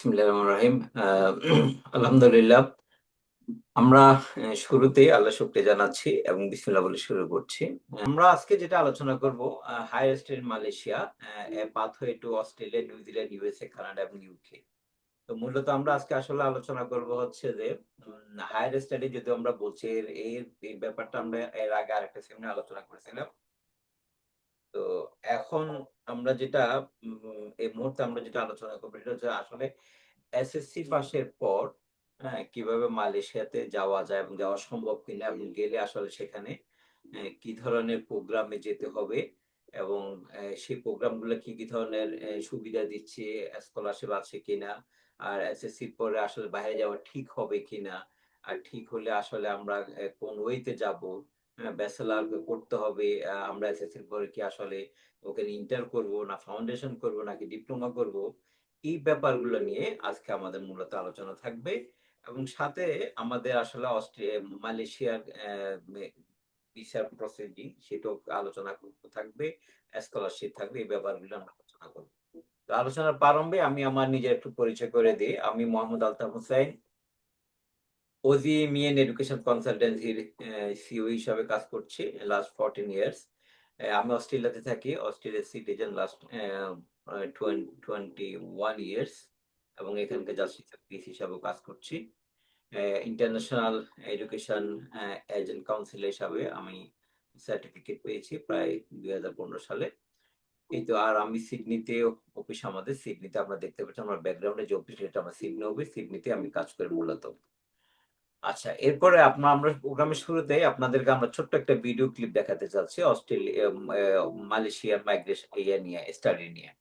বিসমিল্লাহির রহমানির রহিম। আলহামদুলিল্লাহ। আমরা শুরুতেই আল্লাহ শুকরিয়া জানাচ্ছি এবং বিসমিল্লাহ বলে শুরু করছি। আমরা আজকে যেটা আলোচনা করব higher study in Malaysia, a pathway to Australia, New Zealand, USA, Canada এবং ইউকে। তো মূলত আমরা আজকে আসলে আলোচনা করব হচ্ছে যে হায়ার স্টাডি যদি আমরা বলছি এই ব্যাপারটা আমরা এর আগে আরেকটা সেমিনারে আলোচনা করেছিলাম। তো এখন আমরা যেটা এই মুহূর্তে আমরা যেটা আলোচনা করব সেটা হচ্ছে আসলে এসএসসি পাশের পর কিভাবে মালয়েশিয়াতে যাওয়া যায় এবং যাওয়া সম্ভব কিনা এবং গেলে আসলে সেখানে কি ধরনের প্রোগ্রামে যেতে হবে এবং সেই প্রোগ্রামগুলো কি ধরনের সুবিধা দিচ্ছে, স্কলারশিপ আছে কিনা, আর এসএসসির পরে আসলে বাইরে যাওয়া ঠিক হবে কিনা, আর ঠিক হলে আসলে আমরা কোন ওয়েতে যাব, ব্যাচেলর করতে হবে, আমরা এসএসসির পরে কি আসলে ওখানে ইন্টার করব না ফাউন্ডেশন করব নাকি ডিপ্লোমা করব, এই ব্যাপারগুলো নিয়ে আজকে আমাদের মূলত আলোচনা থাকবে। এবং সাথে আমাদের আসলে মালয়েশিয়ার ভিসার প্রসিডিং সেটাও আলোচনা থাকবে, স্কলারশিপ থাকবে, এই ব্যাপারগুলো আমরা আলোচনা করবো। তো আলোচনার প্রারম্ভে আমি আমার নিজের একটু পরিচয় করে দিই। আমি মোহাম্মদ আলতাফ হোসেন, ওজি মিএন এডুকেশন কনসালটেন্সির সিইও হিসাবে কাজ করছি লাস্ট 14 ইয়ার্স। আমি অস্ট্রেলিয়াতে থাকি, অস্ট্রেলিয়ার সিটিজেন লাস্ট 21 ইয়ার্স, এবং এখানকার জাস্টিস পিস হিসাবেও কাজ করছি। ইন্টারন্যাশনাল এডুকেশন এজেন্ট কাউন্সিল হিসাবে আমি সার্টিফিকেট পেয়েছি প্রায় 2015 সালে। এই তো, আর আমি সিডনিতে অফিস, আমাদের সিডনিতে আপনারা দেখতে পাচ্ছেন আমার ব্যাকগ্রাউন্ডে যে অফিস, এটা আমার সিডনি অফিস, সিডনিতে আমি কাজ করি মূলত। আচ্ছা, এরপরে আমরা প্রোগ্রামের শুরুতে আপনাদেরকে আমরা ছোট্ট একটা ভিডিও ক্লিপ দেখাতে চাচ্ছি অস্ট্রেলিয়া মালয়েশিয়ার মাইগ্রেশন ইয়ে নিয়ে, স্টাডি নিয়ে।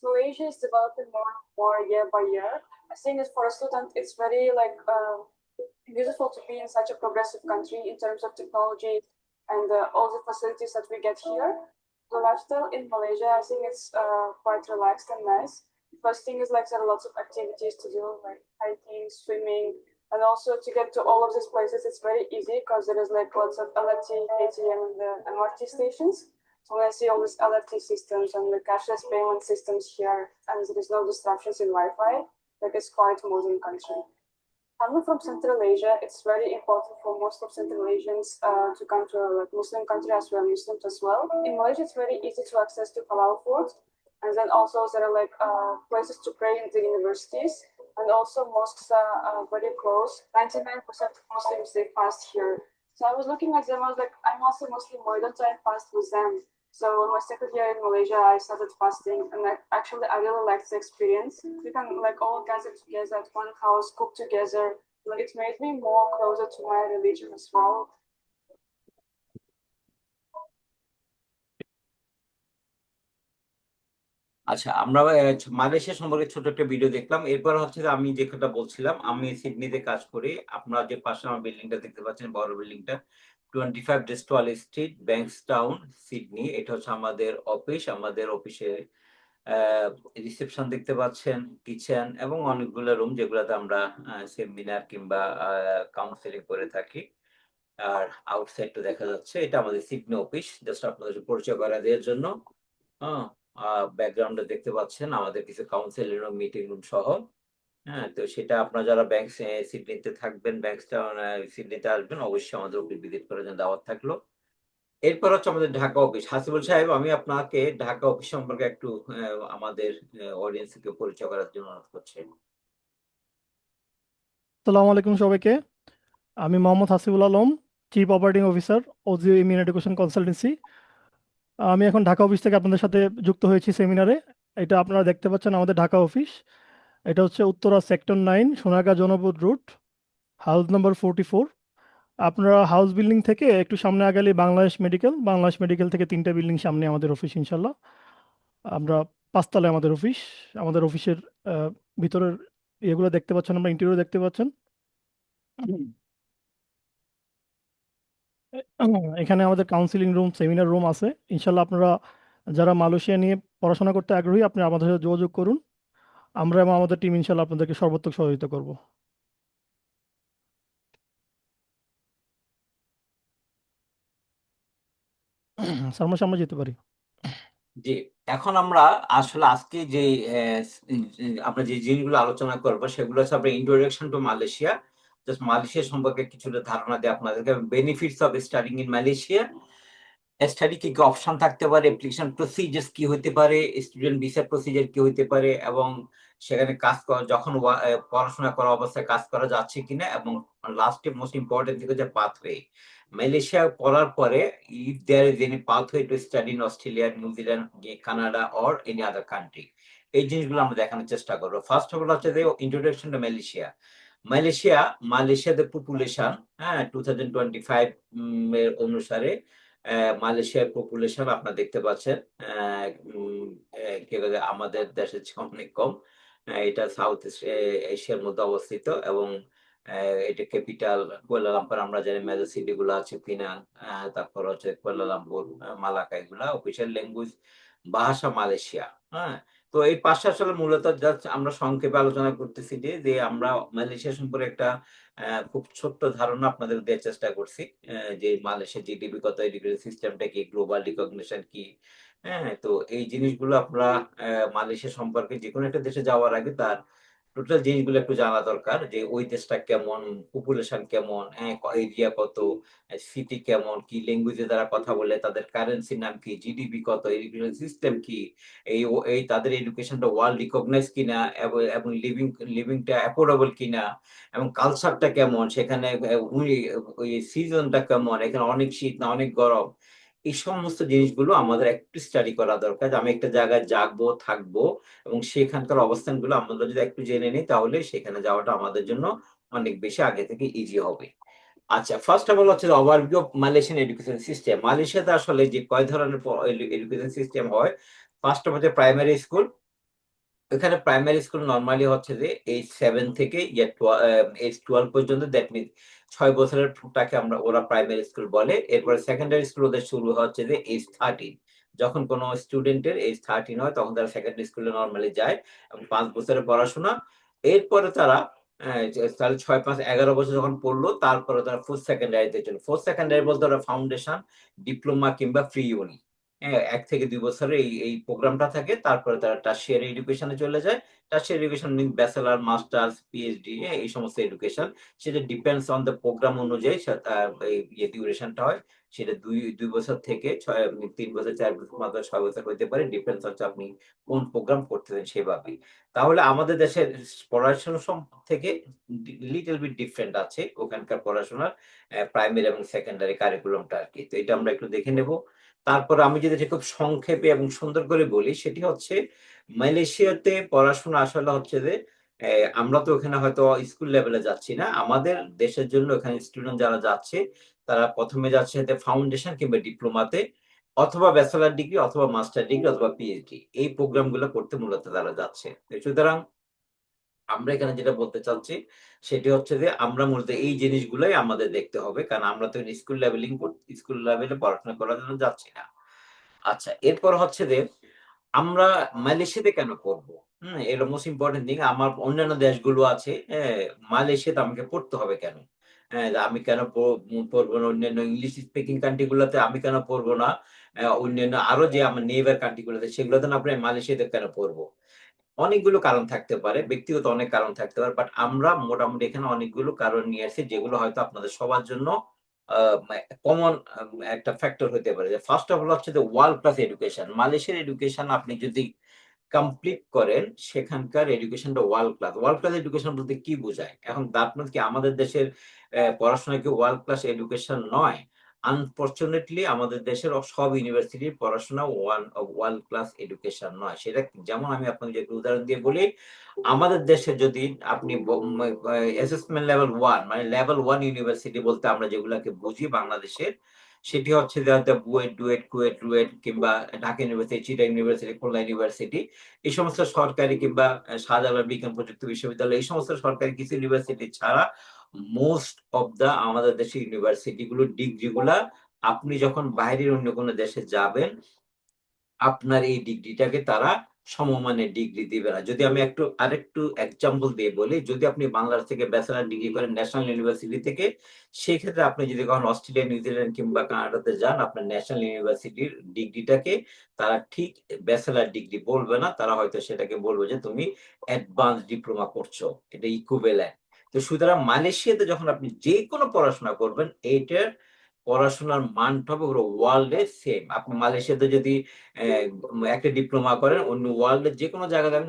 Malaysia is developing more and more year by year. I think as for a student, it's very beautiful to be in such a progressive country in terms of technology and all the facilities that we get here. The lifestyle in Malaysia, I think it's quite relaxed and nice. First thing is like there are lots of activities to do, like hiking, swimming, and also to get to all of these places, it's very easy because there is like lots of LRT, ATM, and the MRT stations. So when I see all these LRT systems and the cashless payment systems here, and there is no disruptions in Wi-Fi, like it's quite modern country. Coming from Central Asia, it's very important for most of Central Asians to come to a like Muslim country as well, Muslims as well. In Malaysia, it's very easy to access to halal food, and then also there are like places to pray in the universities, and also mosques are very close. 99% of Muslims they fast here. So I was looking at them. I was like, I'm also Muslim. Why don't I fast with them? So on my second year in Malaysia, I started fasting, and I really liked the experience. We can like all gather together at one house, cook together. Like it made me more closer to my religion as well. আচ্ছা, আমরা Malaysia সম্পর্কে ছোট একটা video দেখলাম। এরপর হচ্ছে যে আমি যে কথা বলছিলাম, আমি সিডনিতে কাজ করি। আপনারা যে পাশে আমার বিল্ডিংটা দেখতে পাচ্ছেন, বড় বিল্ডিংটা, 25 ডেস্টওয়াল স্ট্রিট, ব্যাংকসটাউন, সিডনি। এটা হচ্ছে আমাদের অফিস। আমাদের অফিসে রিসেপশন দেখতে পাচ্ছেন, কিচেন এবং অনেকগুলো রুম যেগুলোতে আমরা সেমিনার কিংবা কাউন্সেলিং করে থাকি। আর আউটসাইডটা দেখা যাচ্ছে, এটা আমাদের সিডনি অফিস। জাস্ট আপনাদের পরিচয় করা দেওয়ার জন্য। হ্যাঁ, ব্যাকগ্রাউন্ডে দেখতে পাচ্ছেন আমাদের কিছু কাউন্সিল রুম, মিটিং রুম সহ। হ্যাঁ, তো সেটা আপনারা যারা সিডনিতে থাকবেন, ব্যাংকটাউন সিডনিতে আসবেন, অবশ্যই আমাদের অফিস ভিজিট করার জন্য দাওয়াত থাকলো। এরপর হচ্ছে আমাদের ঢাকা অফিস। হাসিবুল সাহেব, আমি আপনাকে ঢাকা অফিস সম্পর্কে একটু আমাদের অডিয়েন্সকে পরিচয় করার জন্য অনুরোধ করছি। আসসালামু আলাইকুম সবাইকে। আমি Mohammad Hasibul Alam, chief operating officer, ওজিও ইমিউন এডুকেশন কনসালটেন্সি। আমি এখন ঢাকা অফিস থেকে আপনাদের সাথে যুক্ত হয়েছি সেমিনারে। এটা আপনারা দেখতে পাচ্ছেন আমাদের ঢাকা অফিস। এটা হচ্ছে উত্তরা সেক্টর 9, সোনারগাঁ জনপদ রুট, হাউস নাম্বার 44। আপনারা হাউস বিল্ডিং থেকে একটু সামনে আগালে বাংলাদেশ মেডিকেল থেকে 3টে বিল্ডিং সামনে আমাদের অফিস ইনশাল্লাহ। আমরা 5তলায় আমাদের অফিস। আমাদের অফিসের ভিতরের ইয়েগুলো দেখতে পাচ্ছেন, আমরা ইন্টেরিয়র দেখতে পাচ্ছেন। এখানে আমাদের কাউন্সিলিং রুম, সেমিনার রুম আছে। ইনশাল্লাহ আপনারা যারা মালয়েশিয়া নিয়ে পড়াশোনা করতে আগ্রহী, আপনি আমাদের সাথে যোগাযোগ করুন। আমরা এবং আমাদের টিম ইনশাল্লাহ আপনাদেরকে সর্বোত্তক সহযোগিতা করব। সামনাসামনি যেতে পারি। জি, এখন আমরা আসলে আজকে যে আমরা যে জিনিসগুলো আলোচনা করবো সেগুলো হচ্ছে আমরা introduction to Malaysia. Just Malaysia সম্পর্কে কিছুটা ধারণা দেয় আপনাদেরকে, benefits of studying in Malaysia. Study কি অপশন থাকতে পারে, অ্যাপ্লিকেশন প্রসিজার কি হতে পারে, স্টুডেন্ট ভিসা প্রসিজার কি হতে পারে, এবং সেখানে কাজ করা যখন পড়াশোনা করা অবস্থায় কাজ করা যাচ্ছে কিনা, এবং লাস্টে মোস্ট ইম্পর্টেন্ট থেকে যে পাথওয়ে মালয়েশিয়া পড়ার পরে, if there is any pathway to study in Australia, New Zealand, Canada or any other country, এই জিনিসগুলো আমরা দেখানোর চেষ্টা করবো। ফার্স্ট অফ অল হচ্ছে যে ইন্ট্রোডাকশন টু মালয়েশিয়া। মালয়েশিয়াতে পপুলেশন, হ্যাঁ, 2025 এর অনুসারে মালয়েশিয়ার পপুলেশন আপনারা দেখতে পাচ্ছেন, কি বলে, আমাদের দেশের চেয়ে অনেক কম। এটা সাউথ এশিয়ার মধ্যে অবস্থিত, এবং এটা ক্যাপিটাল কুয়ালালামপুর। আমরা জানি মেজর সিটি গুলো আছে পিনাং, তারপর হচ্ছে কুয়ালালামপুর, মালাকা, এগুলা অফিসিয়াল ল্যাঙ্গুয়েজ ভাষা মালয়েশিয়া। হ্যাঁ, তো এই পাঁচটা আসলে মূলত জাস্ট আমরা সংক্ষেপে আলোচনা করতেছি যে আমরা মালয়েশিয়া সম্পর্কে একটা খুব ছোট্ট ধারণা আপনাদের দেওয়ার চেষ্টা করছি, যে মালয়েশিয়া জিডিপি কত, এডুকেশন সিস্টেমটা কি, গ্লোবাল রিকগনিশন কি। হ্যাঁ, তো এই জিনিসগুলো আমরা মালয়েশিয়া সম্পর্কে যে কোনো একটা দেশে যাওয়ার আগে তার টোটাল জিনিসগুলো একটু জানা দরকার, যে ওই দেশটা কেমন, পপুলেশন কেমন, হ্যাঁ, এরিয়া কত, সিটি কেমন, কি ল্যাঙ্গুয়েজে তারা কথা বলে, তাদের কারেন্সির নাম কি, জিডিপি কত, এডুকেশন সিস্টেম কি, এই তাদের এডুকেশনটা ওয়ার্ল্ড রিকগনাইজ কিনা, এবং লিভিংটা অ্যাফোর্ডেবল কিনা, এবং কালচারটা কেমন সেখানে, ওই সিজনটা কেমন, এখানে অনেক শীত না অনেক গরম। এই সমস্ত জিনিসগুলো আমাদের একটু স্টাডি করা দরকার, যে আমি একটা জায়গায় যাবো, থাকবো, এবং সেখানকার অবস্থানগুলো আমরা যদি একটু জেনে নিই, তাহলে সেখানে যাওয়াটা আমাদের জন্য অনেক বেশি আগে থেকে ইজি হবে। আচ্ছা, ফার্স্ট অফ অল হচ্ছে overview of Malaysian education system. মালয়েশিয়াতে আসলে যে কয় ধরনের এডুকেশন সিস্টেম হয়, ফার্স্ট অফ হচ্ছে প্রাইমারি স্কুল। এখানে প্রাইমারি স্কুল নর্মালি হচ্ছে যে এইজ 7 থেকে এইজ 12 পর্যন্ত, দ্যাট মিনস 6 বছরের টাকে ওরা প্রাইমারি স্কুল বলে। এরপরে সেকেন্ডারি স্কুল ওদের শুরু হচ্ছে যে এইজ 13। যখন কোনো স্টুডেন্টের এইজ 13 হয় তখন তারা সেকেন্ডারি স্কুলে নর্মালি যায়, এবং 5 বছরের পড়াশোনা। এরপরে তারা তাহলে 6, 5, 11 বছর যখন পড়লো, তারপরে তারা ফোর্থ সেকেন্ডারিতে চলে। ফোর্থ সেকেন্ডারি বলতে ওরা ফাউন্ডেশন, ডিপ্লোমা কিংবা প্রি ইউনি, 1 থেকে 2 বছরের এই প্রোগ্রামটা থাকে। তারপরে তারা টারশিয়ারি এডুকেশনে চলে যায়। টারশিয়ারি এডুকেশন মিন ব্যাচেলার, মাস্টার্স, পিএইচডি, এই সমস্ত এডুকেশন। সেটা ডিপেন্ডস অন দ্য প্রোগ্রাম অনুযায়ী এই ডিউরেশনটা হয়। সেটা 2 বছর থেকে 3 বছর, 4 বছর, 5 বছর, 6 বছর হতে পারে, ডিপেন্ডস হচ্ছে আপনি কোন প্রোগ্রাম করতেছেন সেভাবেই। তাহলে আমাদের দেশের পড়াশোনা থেকে লিটল বিট ডিফারেন্ট আছে ওখানকার পড়াশোনার, প্রাইমারি এবং সেকেন্ডারি কারিকুলামটা আর কি। তো এটা আমরা একটু দেখে নেব। তারপর আমি যদি এটা খুব সংক্ষেপে এবং সুন্দর করে বলি, সেটি হচ্ছে মালয়েশিয়াতে পড়াশোনা আসলে হচ্ছে যে, আমরা তো ওখানে হয়তো স্কুল লেভেলে যাচ্ছি না, আমাদের দেশের জন্য এখানে স্টুডেন্ট যারা যাচ্ছে তারা প্রথমে যাচ্ছে ফাউন্ডেশন কিংবা ডিপ্লোমাতে, অথবা ব্যাচেলার ডিগ্রি, অথবা মাস্টার ডিগ্রি, অথবা পিএইচডি, এই প্রোগ্রামগুলো করতে মূলত তারা যাচ্ছে। সুতরাং আমরা এখানে যেটা বলতে চাচ্ছি সেটি হচ্ছে যে আমরা মূলত এই জিনিসগুলোই আমাদের দেখতে হবে, কারণ আমরা তো স্কুল লেভেলে পড়াশোনা করার জন্য যাচ্ছি না। আচ্ছা, এরপর হচ্ছে যে আমরা মালয়েশিয়াতে কেন পড়বো? এটা মোস্ট ইম্পর্টেন্ট থিং। আমার অন্যান্য দেশগুলো আছে, মালয়েশিয়াতে আমাকে পড়তে হবে কেন? আমি কেন পড়বো না অন্যান্য ইংলিশ স্পিকিং কান্ট্রি গুলোতে, আমি কেন পড়বো না অন্যান্য আরো যে আমার নেইবার কান্ট্রি গুলোতে, সেগুলোতে না আপনি মালয়েশিয়াতে কেন পড়বো? অনেকগুলো কারণ থাকতে পারে, ব্যক্তিগত অনেক কারণ থাকতে পারে, বাট আমরা মোটামুটি এখানে অনেকগুলো কারণ নিয়ে আসি, যেগুলো হয়তো আপনাদের সবার জন্য কমন একটা ফ্যাক্টর হতে পারে। যে ফার্স্ট অফ অল হচ্ছে যে ওয়ার্ল্ড ক্লাস এডুকেশন। মালয়েশিয়ার এডুকেশন আপনি যদি কমপ্লিট করেন, সেখানকার এডুকেশনটা world class. World class education বলতে কি বোঝায়? এখন দ্যাট মিনস কি আমাদের দেশের পড়াশোনা কি ওয়ার্ল্ড ক্লাস এডুকেশন নয়? আনফরচুনেটলি আমাদের দেশের সব ইউনিভার্সিটির পড়াশোনা ওয়ার্ল্ড ক্লাস এডুকেশন নয়। সেটা যেমন আমি আপনাকে যে উদাহরণ দিয়ে বলি, আমাদের দেশে যদি আপনি অ্যাসেসমেন্ট লেভেল 1, মানে লেভেল 1 ইউনিভার্সিটি বলতে আমরা যেগুলোকে বুঝি বাংলাদেশের, সেটি হচ্ছে যে হয়তো বুয়েট, ডুয়েট, কুয়েট, রুয়েট, কিংবা Dhaka university, Chittagong university, Khulna university, এই সমস্ত সরকারি, কিংবা শাহজালাল বিজ্ঞান প্রযুক্তি বিশ্ববিদ্যালয়, এই সমস্ত সরকারি কিছু ইউনিভার্সিটি ছাড়া মোস্ট অফ দা আমাদের দেশের ইউনিভার্সিটি গুলো, ডিগ্রি গুলা, আপনি যখন বাইরের অন্য কোনো দেশে যাবেন, আপনার এই ডিগ্রিটাকে তারা সমমানের ডিগ্রি দিবে না। যদি আমি আরেকটু এক্সাম্পল দিয়ে বলি, যদি আপনি বাংলাদেশ থেকে ব্যাচেলার ডিগ্রি করেন ন্যাশনাল ইউনিভার্সিটি থেকে, সেই ক্ষেত্রে আপনি যদি কখনো অস্ট্রেলিয়া, নিউজিল্যান্ড কিংবা কানাডাতে যান, আপনার ন্যাশনাল ইউনিভার্সিটির ডিগ্রিটাকে তারা ঠিক ব্যাচেলার ডিগ্রি বলবে না, তারা হয়তো সেটাকে বলবে যে তুমি অ্যাডভান্স ডিপ্লোমা করছো, এটা ইকুইভ্যালেন্ট। তো সুতরাং মালয়েশিয়াতে যখন আপনি যে কোনো পড়াশোনা করবেন, এইটার পড়াশোনার মানটা হবে পুরো ওয়ার্ল্ডে সেম। আপনি মালয়েশিয়াতে যদি একটা ডিপ্লোমা করেন, অন্য ওয়ার্ল্ডের যে কোনো জায়গায় যাবেন,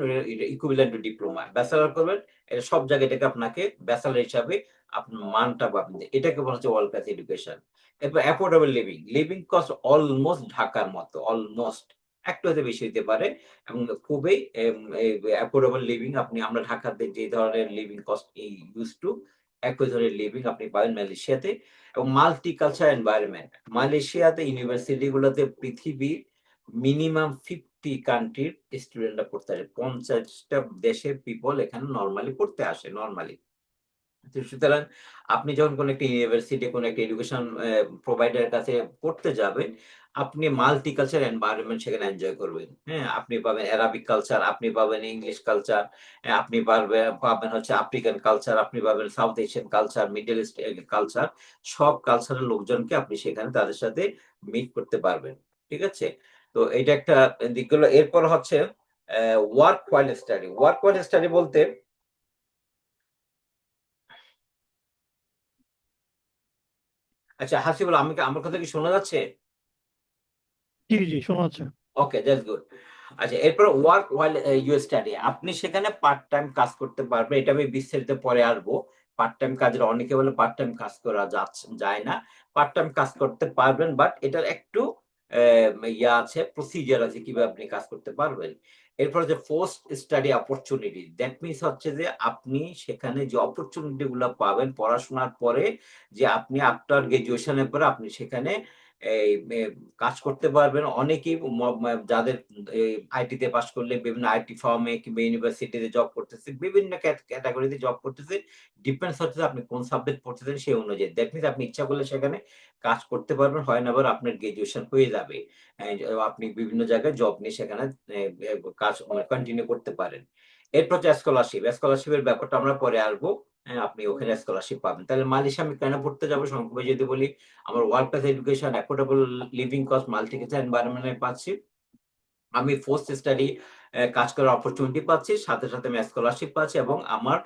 ইকুইভ্যালেন্ট টু ডিপ্লোমা। ব্যাচেলার করবেন, এটা সব জায়গায় এটাকে আপনাকে ব্যাচেলার হিসাবে আপনার মানটা পাবেন, এটাকে বলা হচ্ছে ওয়ার্ল্ড ক্লাস এডুকেশন। এরপর affordable living, living cost almost ঢাকার মতো, অলমোস্ট একটু হয়তো বেশি হতে পারে, এবং খুবই অ্যাফোর্ডেবল লিভিং। আমরা ঢাকাতে যে ধরনের লিভিং কস্ট ইউজ টু, একই ধরনের লিভিং আপনি পাবেন মালয়েশিয়াতে। এবং মাল্টিকালচার এনভায়রনমেন্ট, মালয়েশিয়াতে ইউনিভার্সিটি গুলোতে পৃথিবীর মিনিমাম 50 কান্ট্রির স্টুডেন্টরা পড়তে আসে, 50টা দেশের পিপল এখানে নর্মালি পড়তে আসে নর্মালি। সুতরাং আপনি যখন কোন একটা ইউনিভার্সিটি, কোন একটা এডুকেশন প্রোভাইডারের কাছে পড়তে যাবেন, আপনি মাল্টিকালচার এনভায়রনমেন্ট সেখানে এনজয় করবেন। হ্যাঁ, আপনি পাবেন অ্যারাবিক কালচার, আপনি পাবেন ইংলিশ কালচার, আপনি পাবেন হচ্ছে আফ্রিকান কালচার, আপনি পাবেন south Asian culture, middle east culture, সব কালচারের লোকজনকে আপনি সেখানে তাদের সাথে মিট করতে পারবেন। ঠিক আছে, তো এটা একটা দিক হলো। এরপর হচ্ছে ওয়ার্ক ওয়াইল স্টাডি। ওয়ার্ক ওয়াইল স্টাডি বলতে, আচ্ছা হাসিবুল, আমার কথা কি শোনা যাচ্ছে? জি জি, শোনা যাচ্ছে। ওকে, দ্যাটস গুড। আচ্ছা, এরপর ওয়ার্ক ওয়াইল ইউ স্টাডি, আপনি সেখানে পার্ট টাইম কাজ করতে পারবেন। এটা আমি বিস্তারিত পরে আসবো। পার্ট টাইম কাজের অনেকে বলে পার্ট টাইম কাজ করা যায় না, পার্ট টাইম কাজ করতে পারবেন, বাট এটার একটু আছে, প্রসিজার আছে কিভাবে আপনি কাজ করতে পারবেন। এরপর যে post study opportunity, that means হচ্ছে যে আপনি সেখানে যে অপরচুনিটি গুলো পাবেন পড়াশোনার পরে, যে আপনি আফটার গ্রাজুয়েশনের পরে আপনি সেখানে এই কাজ করতে পারবেন। অনেকেই যাদের আইটিতে পাশ করলে বিভিন্ন আইটি ফার্মে কিংবা ইউনিভার্সিটিতে জব করতেছে, বিভিন্ন ক্যাটাগরিতে জব করতেছে, ডিপেন্ডস হচ্ছে আপনি কোন সাবজেক্ট পড়তেছেন সেই অনুযায়ী। দ্যাট মিনস আপনি ইচ্ছা করলে সেখানে কাজ করতে পারবেন, হয় না আবার আপনার গ্রাজুয়েশন হয়ে যাবে, আপনি বিভিন্ন জায়গায় জব নিয়ে সেখানে কাজ কন্টিনিউ করতে পারেন। এরপর হচ্ছে স্কলারশিপ, স্কলারশিপের ব্যাপারটা আমরা পরে আসবো। হ্যাঁ, আপনি ওখানে স্কলারশিপ পাবেন। তাহলে মালয়েশিয়া আমি কেন পড়তে যাবো, সংক্ষেপে যদি বলি, আমার world class education, affordable living cost, multiculture environment পাচ্ছি, আমি পোস্ট স্টাডি কাজ করার অপরচুনিটি পাচ্ছি, সাথে সাথে আমি স্কলারশিপ পাচ্ছি, এবং আমার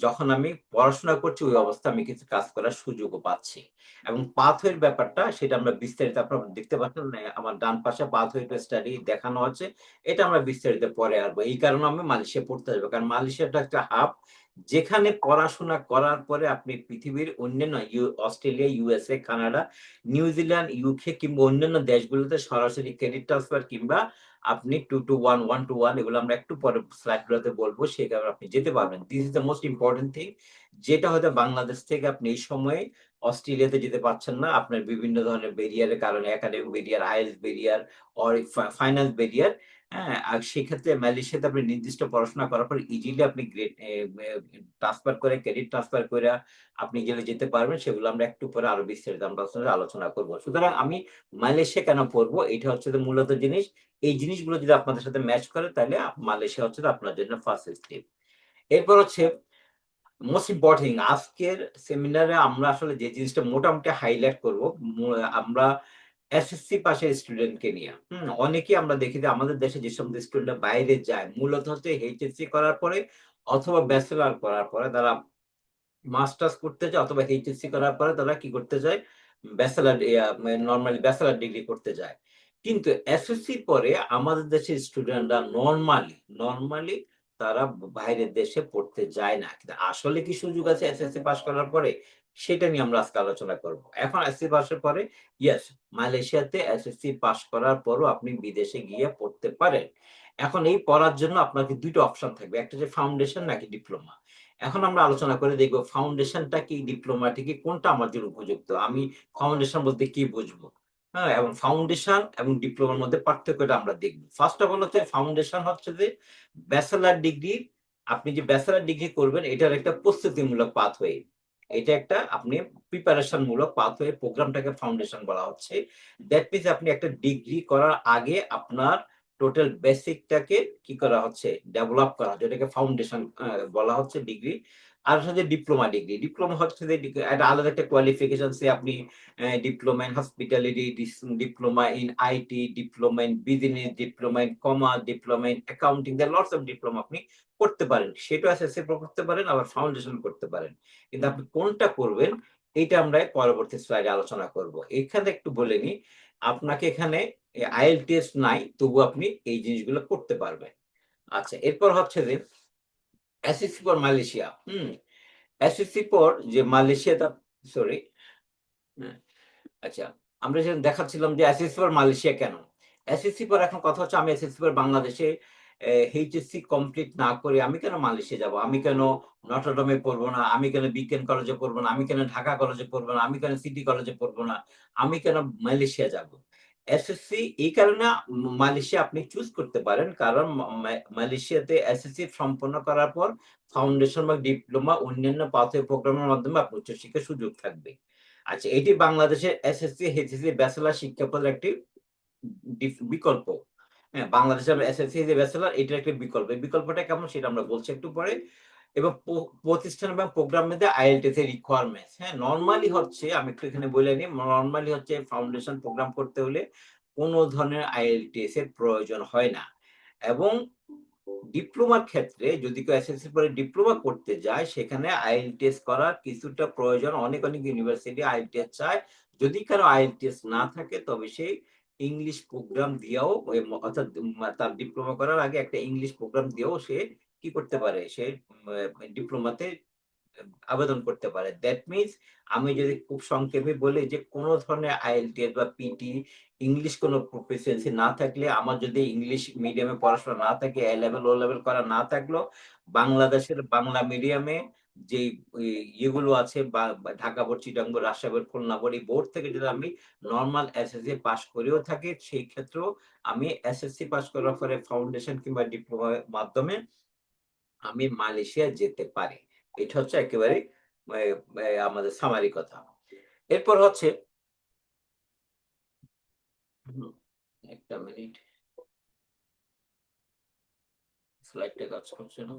যখন আমি পড়াশোনা করছি ওই অবস্থা আমি কিছু কাজ করার সুযোগও পাচ্ছি। এবং পাথওয়ের ব্যাপারটা, সেটা আমরা বিস্তারিত আপনারা দেখতে পাচ্ছেন, আমার ডান পাশে পাথওয়ে টু স্টাডি দেখানো আছে, এটা আমরা বিস্তারিত পরে আসবো। এই কারণে আমি মালয়েশিয়া পড়তে আসবো, কারণ মালয়েশিয়াটা একটা হাব, যেখানে পড়াশোনা করার পরে আপনি পৃথিবীর অন্যান্য Australia, USA, Canada, New Zealand, UK কিংবা অন্যান্য দেশগুলোতে সরাসরি ক্রেডিট ট্রান্সফার কিংবা আপনি 2 to 1, 1 to 1, এগুলো আমরা একটু পরে স্লাইডগুলোতে বলবো, সেই কারণে আপনি যেতে পারবেন। This is the most important thing, যেটা হয়তো বাংলাদেশ থেকে আপনি এই সময়ে অস্ট্রেলিয়াতে যেতে পারছেন না, আপনার বিভিন্ন ধরনের ব্যারিয়ারের কারণে, academic barrier, IELTS barrier, or finance barrier. হ্যাঁ, আর সেক্ষেত্রে মালয়েশিয়াতে আপনি নির্দিষ্ট পড়াশোনা করার পর ইজিলি আপনি গ্রেড ট্রান্সফার করে, ক্রেডিট ট্রান্সফার করে আপনি গেলে যেতে পারবেন। সেগুলো আমরা একটু পরে আরো বিস্তারিত আমরা আলোচনা করবো। সুতরাং আমি মালয়েশিয়া কেন পড়বো, এটা হচ্ছে মূলত জিনিস, এই জিনিসগুলো যদি আপনাদের সাথে ম্যাচ করে, তাহলে মালয়েশিয়া হচ্ছে আপনার জন্য ফার্স্ট স্টেপ। এরপর হচ্ছে মোস্ট ইম্পর্টেন্ট, আজকের সেমিনারে আমরা আসলে যে জিনিসটা মোটামুটি হাইলাইট করব, আমরা এসএসসি পাশের স্টুডেন্টকে নিয়ে। অনেকেই আমরা দেখি যে আমাদের দেশে যে সমস্ত স্টুডেন্টরা বাইরে যায়, মূলত হচ্ছে এইচএসসি করার পরে অথবা ব্যাচেলর করার পরে তারা মাস্টার্স করতে যায়, অথবা এইচএসসি করার পরে তারা কি করতে যায়, ব্যাচেলর, নর্মালি ব্যাচেলর ডিগ্রি করতে যায়। কিন্তু এসএসসির পরে আমাদের দেশের স্টুডেন্টরা নর্মালি তারা বাইরের দেশে পড়তে যায় না। কিন্তু আসলে কি সুযোগ আছে এসএসসি পাস করার পরে, সেটা নিয়ে আমরা আজকে আলোচনা করব। এখন এসএসসি পাসের পরে, ইয়েস, মালয়েশিয়াতে এসএসসি পাস করার পরও আপনি বিদেশে গিয়ে পড়তে পারেন। এখন এই পড়ার জন্য আপনাকে দুইটা অপশন থাকবে, একটা হচ্ছে ফাউন্ডেশন নাকি ডিপ্লোমা। এখন আমরা আলোচনা করে দেখবো ফাউন্ডেশনটা কি, ডিপ্লোমাটা কি, কোনটা আমার জন্য উপযুক্ত, আমি ফাউন্ডেশন বলতে কি বুঝবো। হ্যাঁ, এবং ফাউন্ডেশন এবং ডিপ্লোমার মধ্যে পার্থক্যটা আমরা দেখবো। ফার্স্ট অফ অল হচ্ছে ফাউন্ডেশন হচ্ছে যে ব্যাচেলার ডিগ্রি, আপনি যে ব্যাচেলার ডিগ্রি করবেন এটার একটা প্রস্তুতিমূলক পাথওয়ে, এটা একটা আপনি প্রিপারেশন মূলক পাথওয়ে, প্রোগ্রামটাকে ফাউন্ডেশন বলা হচ্ছে। দ্যাট মিনস আপনি একটা ডিগ্রি করার আগে আপনার টোটাল বেসিকটাকে কি করা হচ্ছে, ডেভেলপ করা, যেটাকে ফাউন্ডেশন বলা হচ্ছে ডিগ্রি। আর হচ্ছে ডিপ্লোমা ডিগ্রি। ডিপ্লোমা হচ্ছে যে একটা আলাদা একটা কোয়ালিফিকেশন, সে আপনি diploma in hospitality, diploma in IT, diploma in business, diploma in commerce, diploma in accounting, lots of diploma আপনি করতে পারেন। সেটা এসএসসি করতে পারেন, আবার ফাউন্ডেশন করতে পারেন। কিন্তু আপনি কোনটা করবেন এইটা আমরা পরবর্তী স্লাইডে আলোচনা করব। এখানে একটু বলে নিই, আপনাকে এখানে আইএলটিএস নাই, তবু আপনি এই জিনিসগুলো করতে পারবেন। আচ্ছা, এরপর হচ্ছে যে SSC for Malaysia. SSC for যে মালয়েশিয়াটা, সরি, আচ্ছা, আমরা যেটা দেখাচ্ছিলাম যে এসএসসি ফর মালয়েশিয়া কেন। এসএসসি পর এখন কথা হচ্ছে আমি এসএসসি পর বাংলাদেশে এইচএসসি কমপ্লিট না করে আমি কেন মালয়েশিয়া যাব, আমি কেন নটরডেমে পড়বো না, আমি কেন বিজ্ঞান কলেজে পড়বো না, আমি কেন ঢাকা কলেজে পড়বো না, আমি কেন সিটি কলেজে পড়বো না, আমি কেন মালয়েশিয়া যাব। এসএসসি এই কারণে মালয়েশিয়া আপনি চুজ করতে পারেন, কারণ মালয়েশিয়াতে এসএসসি সম্পন্ন করার পর ফাউন্ডেশন বা ডিপ্লোমা অন্যান্য পাথওয়ে প্রোগ্রামের মাধ্যমে আপনার উচ্চশিক্ষার সুযোগ থাকবে। আচ্ছা, এটি বাংলাদেশের এসএসসি এইচএসসি ব্যাচেলর শিক্ষা পদের একটি বিকল্প। হ্যাঁ, বাংলাদেশের এসএসসি যে ব্যাচেলর, এটার একটি বিকল্প। এই বিকল্পটা কেমন সেটা আমরা বলছি একটু পরে। এবং প্রতিষ্ঠান এবং প্রোগ্রাম মধ্যে আইএলটিএস এর রিকোয়ারমেন্টস, হ্যাঁ, নরমালি হচ্ছে, আমি একটু এখানে বলে নিই, নরমালি হচ্ছে ফাউন্ডেশন প্রোগ্রাম করতে হলে কোনো ধরনের আইএলটিএস এর প্রয়োজন হয় না। এবং ডিপ্লোমার ক্ষেত্রে যদি কেউ এসএসসি পরে ডিপ্লোমা করতে যায়, সেখানে আইএলটিএস করার কিছুটা প্রয়োজন। অনেক অনেক ইউনিভার্সিটি আইএলটিএস চায়। যদি কারো আইএলটিএস না থাকে, তবে সেই ইংলিশ প্রোগ্রাম দিয়েও, অর্থাৎ তার ডিপ্লোমা করার আগে একটা ইংলিশ প্রোগ্রাম দিয়েও সে কি করতে পারে, সে ডিপ্লোমাতে আবেদন করতে পারে। দ্যাট মিনস, আমি যদি খুব সংক্ষেপে বলি যে কোনো ধরনের আইএলটিএস বা পিটি ইংলিশ কোনো প্রফিসিয়েন্সি না থাকলে, আমার যদি ইংলিশ মিডিয়ামে পড়াশোনা না থাকে, এ লেভেল ও লেভেল করা না থাকলেও, বাংলাদেশের বাংলা মিডিয়ামে যে ইয়েগুলো আছে, বা Dhaka board, Chittagong board, Rajshahi board, Khulna board, এই বোর্ড থেকে যদি আমি নর্মাল এসএসসি পাস করেও থাকি, সেই ক্ষেত্রেও আমি এসএসসি পাস করার পরে ফাউন্ডেশন কিংবা ডিপ্লোমার মাধ্যমে আমি মালয়েশিয়া যেতে পারি। এটা হচ্ছে একেবারে আমাদের সামারি কথা। এরপর হচ্ছে, একটা মিনিট, স্লাইডটা কাজ করছে না।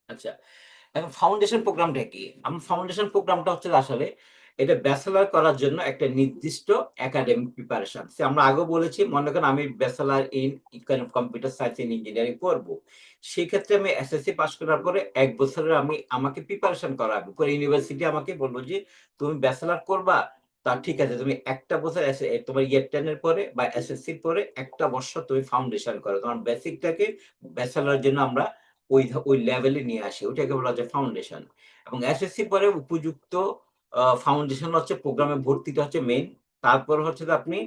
আচ্ছা, এখন ফাউন্ডেশন প্রোগ্রামটা কি? আমার ফাউন্ডেশন প্রোগ্রামটা হচ্ছে আসলে এটা ব্যাচেলর করার জন্য একটা নির্দিষ্ট একাডেমিক প্রিপারেশন। আমরা আগেও বলেছি, মনে করেন আমি bachelor in computer science and engineering করব। সেই ক্ষেত্রে আমি এসএসসি পাস করার পরে 1 বছরের আমাকে প্রিপারেশন করাবে। পরে ইউনিভার্সিটি আমাকে বলবো যে তুমি ব্যাচেলর করবা, তা ঠিক আছে, তুমি একটা বছর তোমার ইয়ার 10 এর পরে বা এসএসসি পরে একটা বছর তুমি ফাউন্ডেশন করো। তোমার বেসিকটাকে ব্যাচেলরের জন্য আমরা ওই লেভেলে নিয়ে আসি, ওইটাকে বলা যায় ফাউন্ডেশন। এবং এসএসসি পরে উপযুক্ত ফাউন্ডেশন হচ্ছে প্রোগ্রামে ভর্তিটা হচ্ছে মেইন। তারপর হচ্ছে যে আপনি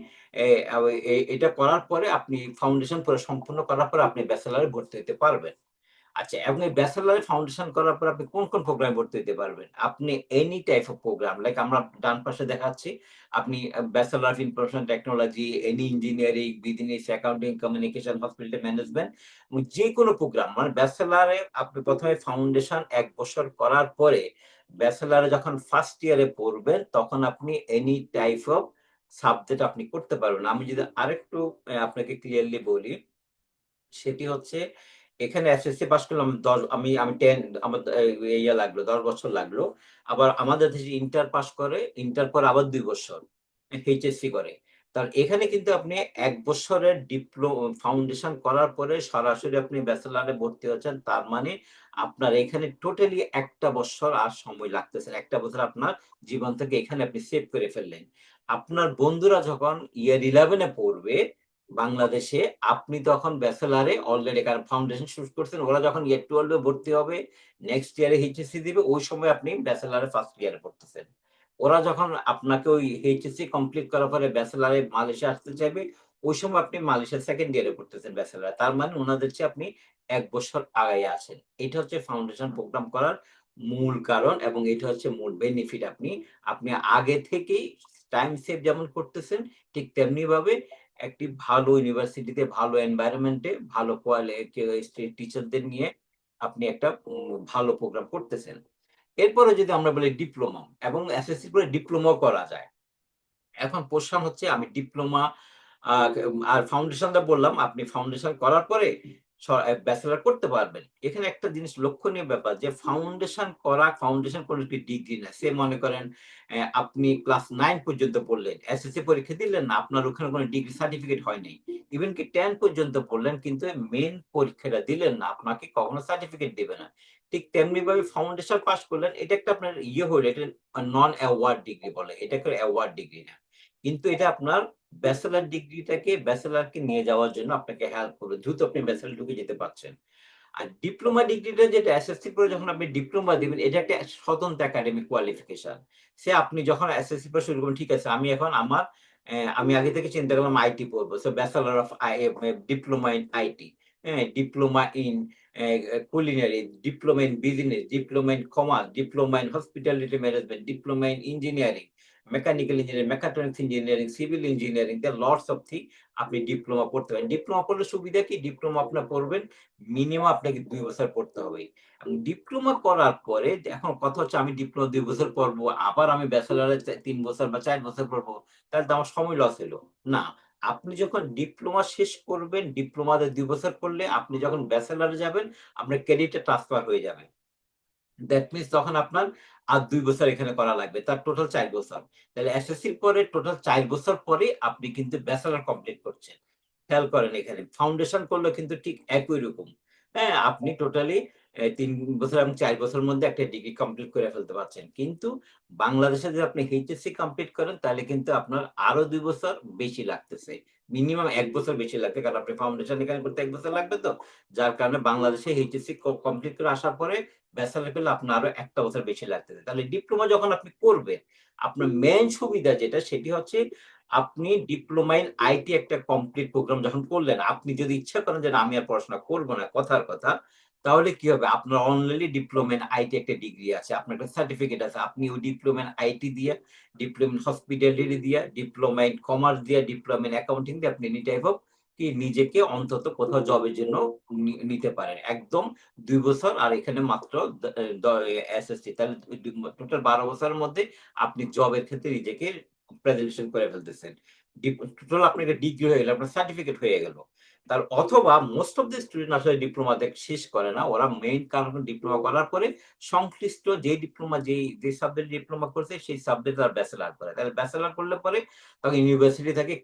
এটা করার পরে আপনি ফাউন্ডেশন পুরো সম্পূর্ণ করার পরে আপনি ব্যাচেলারে ভর্তি হতে পারবেন। আচ্ছা, এবং এই ব্যাচেলরে ফাউন্ডেশন করার পর আপনি কোন কোন প্রোগ্রামে ভর্তি হতে পারবেন? আপনি any type of programme, like আমরা ডান পাশে দেখাচ্ছি, আপনি bachelor of information technology, any engineering, business, accounting, communication, hospitality management, যে কোনো প্রোগ্রাম। মানে ব্যাচেলরে আপনি প্রথমে ফাউন্ডেশন 1 বছর করার পরে ব্যাচেলরে যখন ফার্স্ট ইয়ারে পড়বেন, তখন আপনি এনি টাইপ অফ সাবজেক্ট আপনি করতে পারবেন। আমি যদি আরেকটু আপনাকে ক্লিয়ারলি বলি, সেটি হচ্ছে এখানে এসএসসি পাস করলাম 10, আমি 10, আমার ইয়া লাগলো 10 বছর লাগলো। আবার আমাদের দেশে ইন্টার পাস করে, ইন্টার পর আবার 2 বছর এইচএসসি করে। তার এখানে কিন্তু আপনি 1 বছরের ফাউন্ডেশন করার পরে সরাসরি আপনি ব্যাচেলরে ভর্তি হচ্ছেন। তার মানে আপনার এখানে টোটালি 1টা বছর আর সময় লাগতেছে। 1টা বছর আপনার জীবন থেকে এখানে আপনি সেভ করে ফেললেন। আপনার বন্ধুরা যখন ইয়ার 11 এ পড়বে বাংলাদেশে, আপনি তখন ব্যাচেলরে অলরেডি, কারণ ফাউন্ডেশন শুরু করছেন, ওরা যখন ইয়ার 12 এ ভর্তি হবে, নেক্সট ইয়ারে এইচএসসি দিবে, ওই সময় আপনি ব্যাচেলরে ফার্স্ট ইয়ারে পড়তেছেন। ওরা যখন আপনাকে ওই এইচএসসি কমপ্লিট করার পরে ব্যাচেলরে মালয়েশিয়া আসতে চাইবে, ওই সময় আপনি মালয়েশিয়ার সেকেন্ড ইয়ারে পড়তেছেন ব্যাচেলরে। তার মানে ওনাদের চেয়ে আপনি 1 বছর আগায় আছেন। এটা হচ্ছে ফাউন্ডেশন প্রোগ্রাম করার মূল কারণ, এবং এটা হচ্ছে মূল বেনিফিট। আপনি আগে থেকেই টাইম সেভ যেমন করতেছেন, ঠিক তেমনি ভাবে একটি ভালো ইউনিভার্সিটিতে, ভালো এনভায়রনমেন্টে, ভালো টিচারদের নিয়ে আপনি একটা ভালো প্রোগ্রাম করতেছেন। এরপরে যদি আমরা বলি ডিপ্লোমা, এবং এসএসসি পরে ডিপ্লোমাও করা যায়। এখন প্রশ্ন হচ্ছে, আমি ডিপ্লোমা আর ফাউন্ডেশনটা বললাম, আপনি ফাউন্ডেশন করার পরে ব্যাচেলার করতে পারবেন। এখানে একটা জিনিস লক্ষণীয় ব্যাপার যে ফাউন্ডেশন কোনো একটি ডিগ্রি না। সে মনে করেন আপনি ক্লাস 9 পর্যন্ত পড়লেন, এসএসসি পরীক্ষা দিলেন না, আপনার ওখানে কোনো ডিগ্রি সার্টিফিকেট হয় নাই। ইভেন কি 10 পর্যন্ত পড়লেন কিন্তু মেইন পরীক্ষাটা দিলেন না, আপনাকে কখনো সার্টিফিকেট দেবে না। ঠিক তেমনি ভাবে ফাউন্ডেশন পাস করলেন, এটা একটা আপনার হলো, এটা নন অ্যাওয়ার্ড ডিগ্রি বলে, এটা একটা অ্যাওয়ার্ড ডিগ্রি না। কিন্তু এটা আপনার ব্যাচেলারকে নিয়ে যাওয়ার জন্য আপনাকে হেল্প করবে, দ্রুত আপনি ব্যাচেলার ঢুকে যেতে পারছেন। আর ডিপ্লোমা ডিগ্রিটা যেটা এসএসসি পরে যখন আপনি ডিপ্লোমা দিবেন, এটা একটা স্বতন্ত্র একাডেমিক কোয়ালিফিকেশন। সে আপনি যখন এসএসসি পরে শুরু করবেন, ঠিক আছে আমি এখন আমি আগে থেকে চিন্তা করলাম আইটি পড়বো, so bachelor of diploma in IT, হ্যাঁ, diploma in culinary, diploma in business, diploma in commerce, diploma in hospitality management, diploma in engineering, mechanical engineering, mechatronics engineering, civil engineering, the lots of thing আপনি diploma পড়তে পারেন। Diploma করলে সুবিধা কি, diploma আপনার পড়বেন minimum আপনাকে 2 বছর পড়তে হবে। ডিপ্লোমা করার পরে এখন কথা হচ্ছে আমি ডিপ্লোমা 2 বছর পড়বো, আবার আমি ব্যাচেলরে 3 বছর বা 4 বছর পড়বো, তাহলে তো আমার সময় লস হলো না। আপনি যখন ডিপ্লোমা শেষ করবেন, ডিপ্লোমাতে 2 বছর পড়লে আপনি যখন ব্যাচেলরে যাবেন, আপনার ক্রেডিটে ট্রান্সফার হয়ে যাবে। দ্যাট মিনস তখন আপনার আর 2 বছর এখানে করা লাগবে, তার টোটাল 4 বছর। তাহলে এসএসসির পরে টোটাল 4 বছর পরে আপনি কিন্তু ব্যাচেলর কমপ্লিট করছেন। খেয়াল করেন এখানে ফাউন্ডেশন করলে কিন্তু ঠিক একই রকম। হ্যাঁ, আপনি টোটালি 3 বছর এবং 4 বছরের মধ্যে একটা ডিগ্রি কমপ্লিট করে ফেলতে পারছেন। কিন্তু বাংলাদেশে যদি আপনি এইচএসসি কমপ্লিট করেন তাহলে কিন্তু আপনার আরো 2 বছর বেশি লাগতেছে। মিনিমাম 1 বছর বেশি লাগবে, কারণ আপনি ফাউন্ডেশন এখানে করতে 1 বছর লাগবে তো। যার কারণে বাংলাদেশে এইচএসসি কমপ্লিট করে আসার পরে ব্যাচেলর করলে আপনার আরো 1টা বছর বেশি লাগতেছে। তাহলে ডিপ্লোমা যখন আপনি করবেন, আপনার মেইন সুবিধা যেটা সেটি হচ্ছে আপনি ডিপ্লোমা ইন আইটি একটা কমপ্লিট প্রোগ্রাম যখন করলেন, আপনি যদি ইচ্ছা করেন যে না আমি আর পড়াশোনা করব না, কথার কথা, তাহলে কি হবে, আপনার অলরেডি ডিপ্লোমা ইন আইটি একটা ডিগ্রি আছে, আপনার একটা সার্টিফিকেট আছে, আপনি ওই ডিপ্লোমা ইন আইটি দিয়ে, ডিপ্লোমা ইন হসপিটালিটি দিয়ে, ডিপ্লোমা ইন কমার্স দিয়ে, ডিপ্লোমা ইন অ্যাকাউন্টিং দিয়ে আপনি এনি টাইপ অফ কি নিজেকে অন্তত কোথাও জবের জন্য নিতে পারেন একদম 2 বছর। আর এখানে মাত্র এসএসসি, তাহলে টোটাল 12 বছরের মধ্যে আপনি জবের ক্ষেত্রে নিজেকে প্রেজেন্টেশন করে ফেলতেছেন। টোটাল আপনার ডিগ্রি হয়ে গেল, আপনার সার্টিফিকেট হয়ে গেল। তার অথবা মোস্ট অফ দ্য স্টুডেন্ট আসলে ডিপ্লোমা শেষ করে না, ওরা মেইন কারণ ডিপ্লোমা করার পরে সংশ্লিষ্ট যে ডিপ্লোমা যে সাবজেক্ট ডিপ্লোমা করছে সেই সাবজেক্ট তার ব্যাচেলার করে। তাহলে ব্যাচেলার করলে পরে তখন ইউনিভার্সিটি থেকে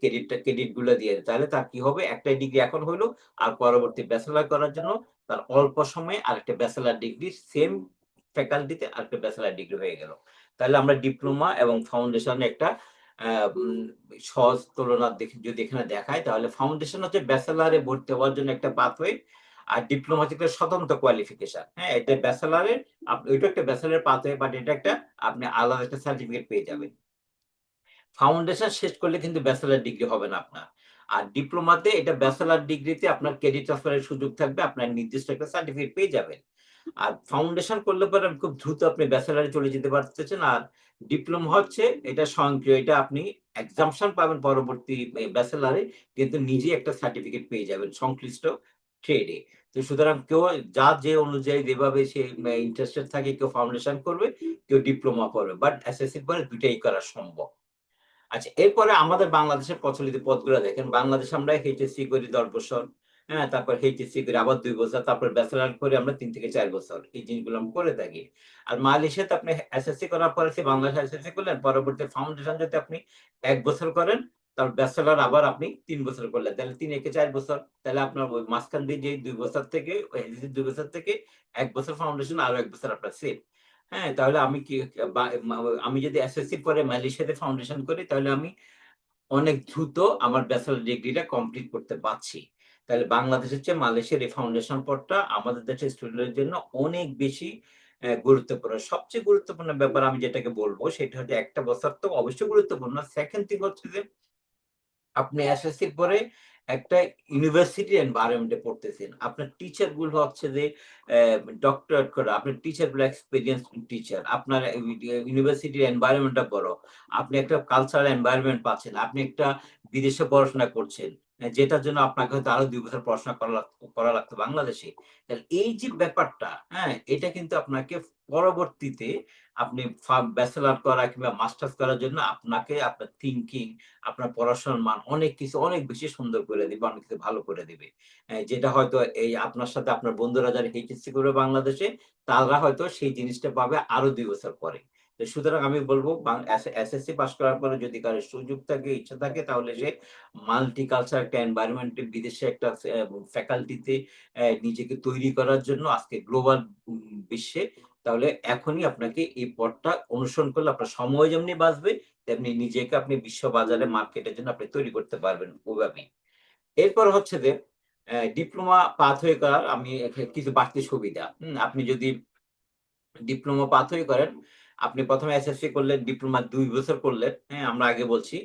ক্রেডিট গুলো দিয়ে দেয়। তাহলে তার কি হবে, একটা ডিগ্রি এখন হইলো, আর পরবর্তী ব্যাচেলার করার জন্য তার অল্প সময়ে আরেকটা ব্যাচেলার ডিগ্রি সেম ফ্যাকাল্টিতে আরেকটা ব্যাচেলার ডিগ্রি হয়ে গেল। তাহলে আমরা ডিপ্লোমা এবং ফাউন্ডেশনে একটা সহজ তুলনা যদি এখানে দেখায়, তাহলে ফাউন্ডেশন হচ্ছে ব্যাচেলারে ভর্তি হওয়ার জন্য একটা পাথওয়ে, আর ডিপ্লোমা হচ্ছে একটা স্বতন্ত্র কোয়ালিফিকেশন। হ্যাঁ, এটা ব্যাচেলারের, ওইটা একটা ব্যাচেলারের পাথওয়ে, বাট এটা একটা আপনি আলাদা একটা সার্টিফিকেট পেয়ে যাবেন। ফাউন্ডেশন শেষ করলে কিন্তু ব্যাচেলার ডিগ্রি হবে না আপনার। আর ডিপ্লোমাতে এটা ব্যাচেলার ডিগ্রিতে আপনার ক্রেডিট ট্রান্সফারের সুযোগ থাকবে, আপনার নির্দিষ্ট একটা সার্টিফিকেট পেয়ে যাবেন। আর ফাউন্ডেশন করলে পরে খুব দ্রুত আপনি ব্যাচেলারে চলে যেতে পারতেছেন। আর ডিপ্লোমা হচ্ছে এটা স্বয়ংক্রিয়, এটা আপনি এক্সাম্পশন পাবেন পরবর্তী ব্যাচেলারে, কিন্তু নিজে একটা সার্টিফিকেট পেয়ে যাবেন সংশ্লিষ্ট ট্রেডে। তো সুতরাং কেউ যে অনুযায়ী যেভাবে সে ইন্টারেস্টেড থাকে, কেউ ফাউন্ডেশন করবে, কেউ ডিপ্লোমা করবে, বাট এসএসসি পরে দুটাই করা সম্ভব। আচ্ছা, এরপরে আমাদের বাংলাদেশের প্রচলিত পদগুলো দেখেন। বাংলাদেশে আমরা এইচএসসি করি 10 বছর, হ্যাঁ, তারপর এইচএসসি করি আবার 2 বছর, তারপর ব্যাচেলর করে আমরা 3 থেকে 4 বছর, এই জিনিসগুলো আমরা করে থাকি। আর মালয়েশিয়াতে আপনি এসএসসি করার পরে বাংলাদেশে এসএসসি করলেন, পরবর্তী ফাউন্ডেশন যদি আপনি 1 বছর করেন, তার ব্যাচেলর আবার আপনি 3 বছর করলেন, তাহলে 3 একে 4 বছর। তাহলে আপনার ওই মাঝখান দিয়ে যে 2 বছর থেকে 1 বছর ফাউন্ডেশন, আরো 1 বছর আপনার সেভ। হ্যাঁ, তাহলে আমি কি আমি যদি এসএসসি পরে মালয়েশিয়াতে ফাউন্ডেশন করি, তাহলে আমি অনেক দ্রুত আমার ব্যাচেলর ডিগ্রিটা কমপ্লিট করতে পারছি। তাহলে বাংলাদেশের চেয়ে মালয়েশিয়ার এই ফাউন্ডেশন পড়টা আমাদের দেশের স্টুডেন্টের জন্য অনেক বেশি গুরুত্বপূর্ণ। সবচেয়ে গুরুত্বপূর্ণ ব্যাপার আমি যেটাকে বলবো সেটা হচ্ছে, 1টা বছর তো অবশ্যই গুরুত্বপূর্ণ, সেকেন্ড থিং হচ্ছে যে আপনি এসএসসির পরে একটা ইউনিভার্সিটি এনভায়রনমেন্টে পড়তেছেন। আপনার টিচার গুলো হচ্ছে যে ডক্টরেট করা, আপনার টিচার গুলো এক্সপেরিয়েন্স টিচার, আপনার ইউনিভার্সিটির এনভায়রনমেন্টটা বড়, আপনি একটা কালচারাল এনভায়রনমেন্ট পাচ্ছেন, আপনি একটা বিদেশে পড়াশোনা করছেন, যেটার জন্য আপনাকে হয়তো আরো 2 বছর পড়াশোনা করা লাগতো বাংলাদেশে। তাহলে এই যে ব্যাপারটা, হ্যাঁ, এটা কিন্তু আপনাকে পরবর্তীতে আপনি ব্যাচেলার করা কিংবা মাস্টার্স করার জন্য আপনাকে আপনার থিঙ্কিং, আপনার পড়াশোনার মান অনেক কিছু অনেক বেশি সুন্দর করে দিবে, অনেক কিছু ভালো করে দিবে। যেটা হয়তো এই আপনার সাথে আপনার বন্ধুরা যারা এইচএসসি করবে বাংলাদেশে, তারা হয়তো সেই জিনিসটা পাবে আরো ২ বছর পরে। তো সুতরাং আমি বলব এসএসসি পাস করার পরে যদি কারো সুযোগ থাকে, ইচ্ছা থাকে, তাহলে সে মাল্টিকালচারাল একটা এনভায়রনমেন্টে বিদেশে একটা ফ্যাকাল্টিতে নিজেকে তৈরি করার জন্য আজকে গ্লোবাল বিশ্বে, তাহলে এখনই আপনাকে এই পথটা অনুসরণ করলে আপনার সময় যেমনি বাঁচবে, তেমনি নিজেকে আপনি বিশ্ব বাজারে মার্কেটের জন্য আপনি তৈরি করতে পারবেন ওইভাবেই। এরপর হচ্ছে যে ডিপ্লোমা পাথওয়ে করার আমি কিছু বাড়তি সুবিধা। আপনি যদি ডিপ্লোমা পাথওয়ে করেন, আপনি ১ম এ এসএসসি করলেন, ডিপ্লোমা ২ বছর করলেন। হ্যাঁ? আমরা আগে বলছি।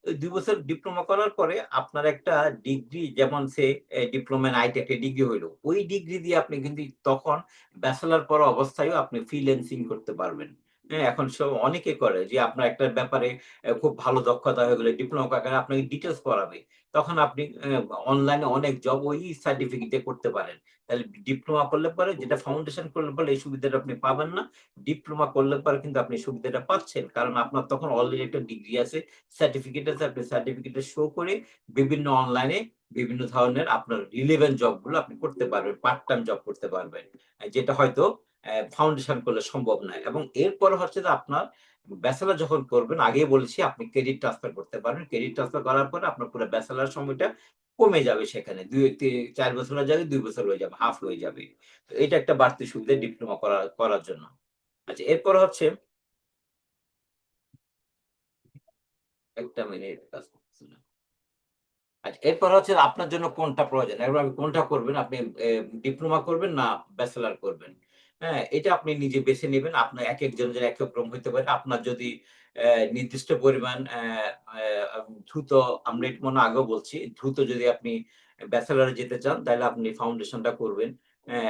ওই ২ বছর ডিপ্লোমা করার পরে আপনার একটা ডিগ্রি, যেমন সে ডিপ্লোমা ইন আইটি একটা ডিগ্রি হইলো। ওই ডিগ্রি দিয়ে আপনি কিন্তু তখন ব্যাচেলর পড়া অবস্থায়ও আপনি ফ্রিল্যান্সিং করতে পারবেন। হ্যাঁ? এখন অনেকে করে যে আপনার একটা ব্যাপারে খুব ভালো দক্ষতা হয়ে গেলে ডিপ্লোমা করার আপনাকে ডিটেইলস পড়াবে। তখন আপনি অনলাইনে অনেক জব ওই সার্টিফিকেটে করতে পারেন। তাহলে ডিপ্লোমা করলে পরে, যেটা ফাউন্ডেশন করলে পরে এই সুবিধাটা আপনি পাবেন না। ডিপ্লোমা করলে পরে কিন্তু আপনি সুবিধাটা পাচ্ছেন। কারণ আপনার তখন অলরেডি একটা ডিগ্রি আছে, সার্টিফিকেট আছে। আপনি সার্টিফিকেটটা শো করে বিভিন্ন অনলাইনে বিভিন্ন ধরনের আপনার রিলেভেন্ট জবগুলো আপনি করতে পারবেন। পার্ট টাইম জব করতে পারবেন। যেটা হয়তো ফাউন্ডেশন করলে সম্ভব নয়। এবং এরপরে হচ্ছে যে আপনার ব্যাচেলর যখন করবেন, আগেই বলেছি আপনি ক্রেডিট ট্রান্সফার করতে পারবেন। ক্রেডিট ট্রান্সফার করার পরে আপনার পুরো ব্যাচেলর সময়টা কমে যাবে সেখানে। ৪ বছরের জায়গায় ২ বছর হয়ে যাবে, হাফ হয়ে যাবে। তো এটা একটা বাড়তি সুবিধা ডিপ্লোমা করার জন্য। আচ্ছা, এরপর হচ্ছে ১ টা মিনিট কাজ করতেছে না। আচ্ছা, এরপর হচ্ছে আপনার জন্য কোনটা প্রয়োজন? এবার আপনি কোনটা করবেন? আপনি ডিপ্লোমা করবেন না ব্যাচেলর করবেন? হ্যাঁ? এটা আপনি নিজে বেছে নিবেন। আপনার একেকজনের একেক রকম হইতে পারে। আপনার যদি নির্দিষ্ট পরিমাণ দ্রুত, আমরা এটা মনে হয় আগেও বলছি, দ্রুত যদি আপনি ব্যাচেলরে যেতে চান, তাহলে আপনি ফাউন্ডেশনটা করবেন।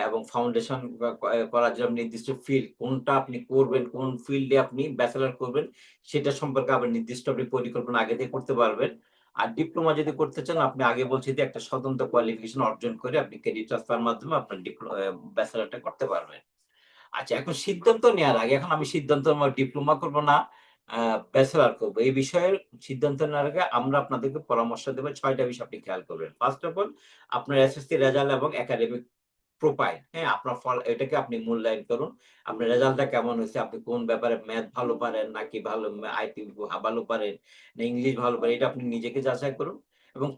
এবং ফাউন্ডেশন করার জন্য নির্দিষ্ট ফিল্ড কোনটা আপনি করবেন, কোন ফিল্ডে আপনি ব্যাচেলর করবেন, সেটা সম্পর্কে আবার নির্দিষ্ট আপনি পরিকল্পনা আগে থেকে করতে পারবেন। আর ডিপ্লোমা যদি করতে চান, আপনি আগে বলছি যে একটা স্বতন্ত্র কোয়ালিফিকেশন অর্জন করে আপনি ক্রেডিট ট্রান্সফার মাধ্যমে আপনার ব্যাচেলরটা করতে পারবেন। আচ্ছা, এখন সিদ্ধান্ত নেওয়ার আগে, এখন আমি সিদ্ধান্ত ডিপ্লোমা করব না ব্যাচেলর করব। এই বিষয়ের সিদ্ধান্ত নেওয়ার আগে আমরা আপনাদেরকে পরামর্শ দেব, ৬ টা বিষয় আপনি খেয়াল করবেন। ফার্স্ট অফ অল, আপনার এসএসসি রেজাল্ট এবং একাডেমিক প্রোফাইল, হ্যাঁ? আপনার ফল এটাকে আপনি মূল্যায়ন করুন। আপনার রেজাল্টটা কেমন হইছে? আপনি কোন ব্যাপারে ম্যাথ ভালো পারেন নাকি ভালো আইটি ভালো পারেন, না ইংলিশ ভালো পারেন? এটা আপনি নিজেকে যাচাই করুন। এবং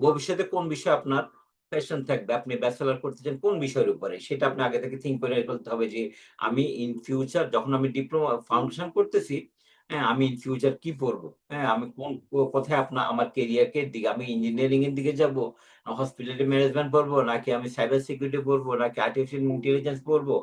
ভবিষ্যতে কোন বিষয়ে আপনার প্যাশন থাকবে, আপনি ব্যাচেলর করতে চান কোন বিষয়ের উপরে, সেটা আপনি আগে থেকে থিংক করে ফেলতে হবে যে আমি ইন ফিউচার যখন আমি ডিপ্লোমা ফাউন্ডেশন করতেছি, হ্যাঁ? আমি ইন ফিউচার কি পড়বো? হ্যাঁ? আমি কোথায় আমার কেরিয়ারকে দিকে, আমি ইঞ্জিনিয়ারিং এর দিকে যাবো, হসপিটালিটি ম্যানেজমেন্ট পড়বো, নাকি আমি সাইবার সিকিউরিটি পড়বো, নাকি আর্টিফিশিয়াল ইন্টেলিজেন্স পড়বো,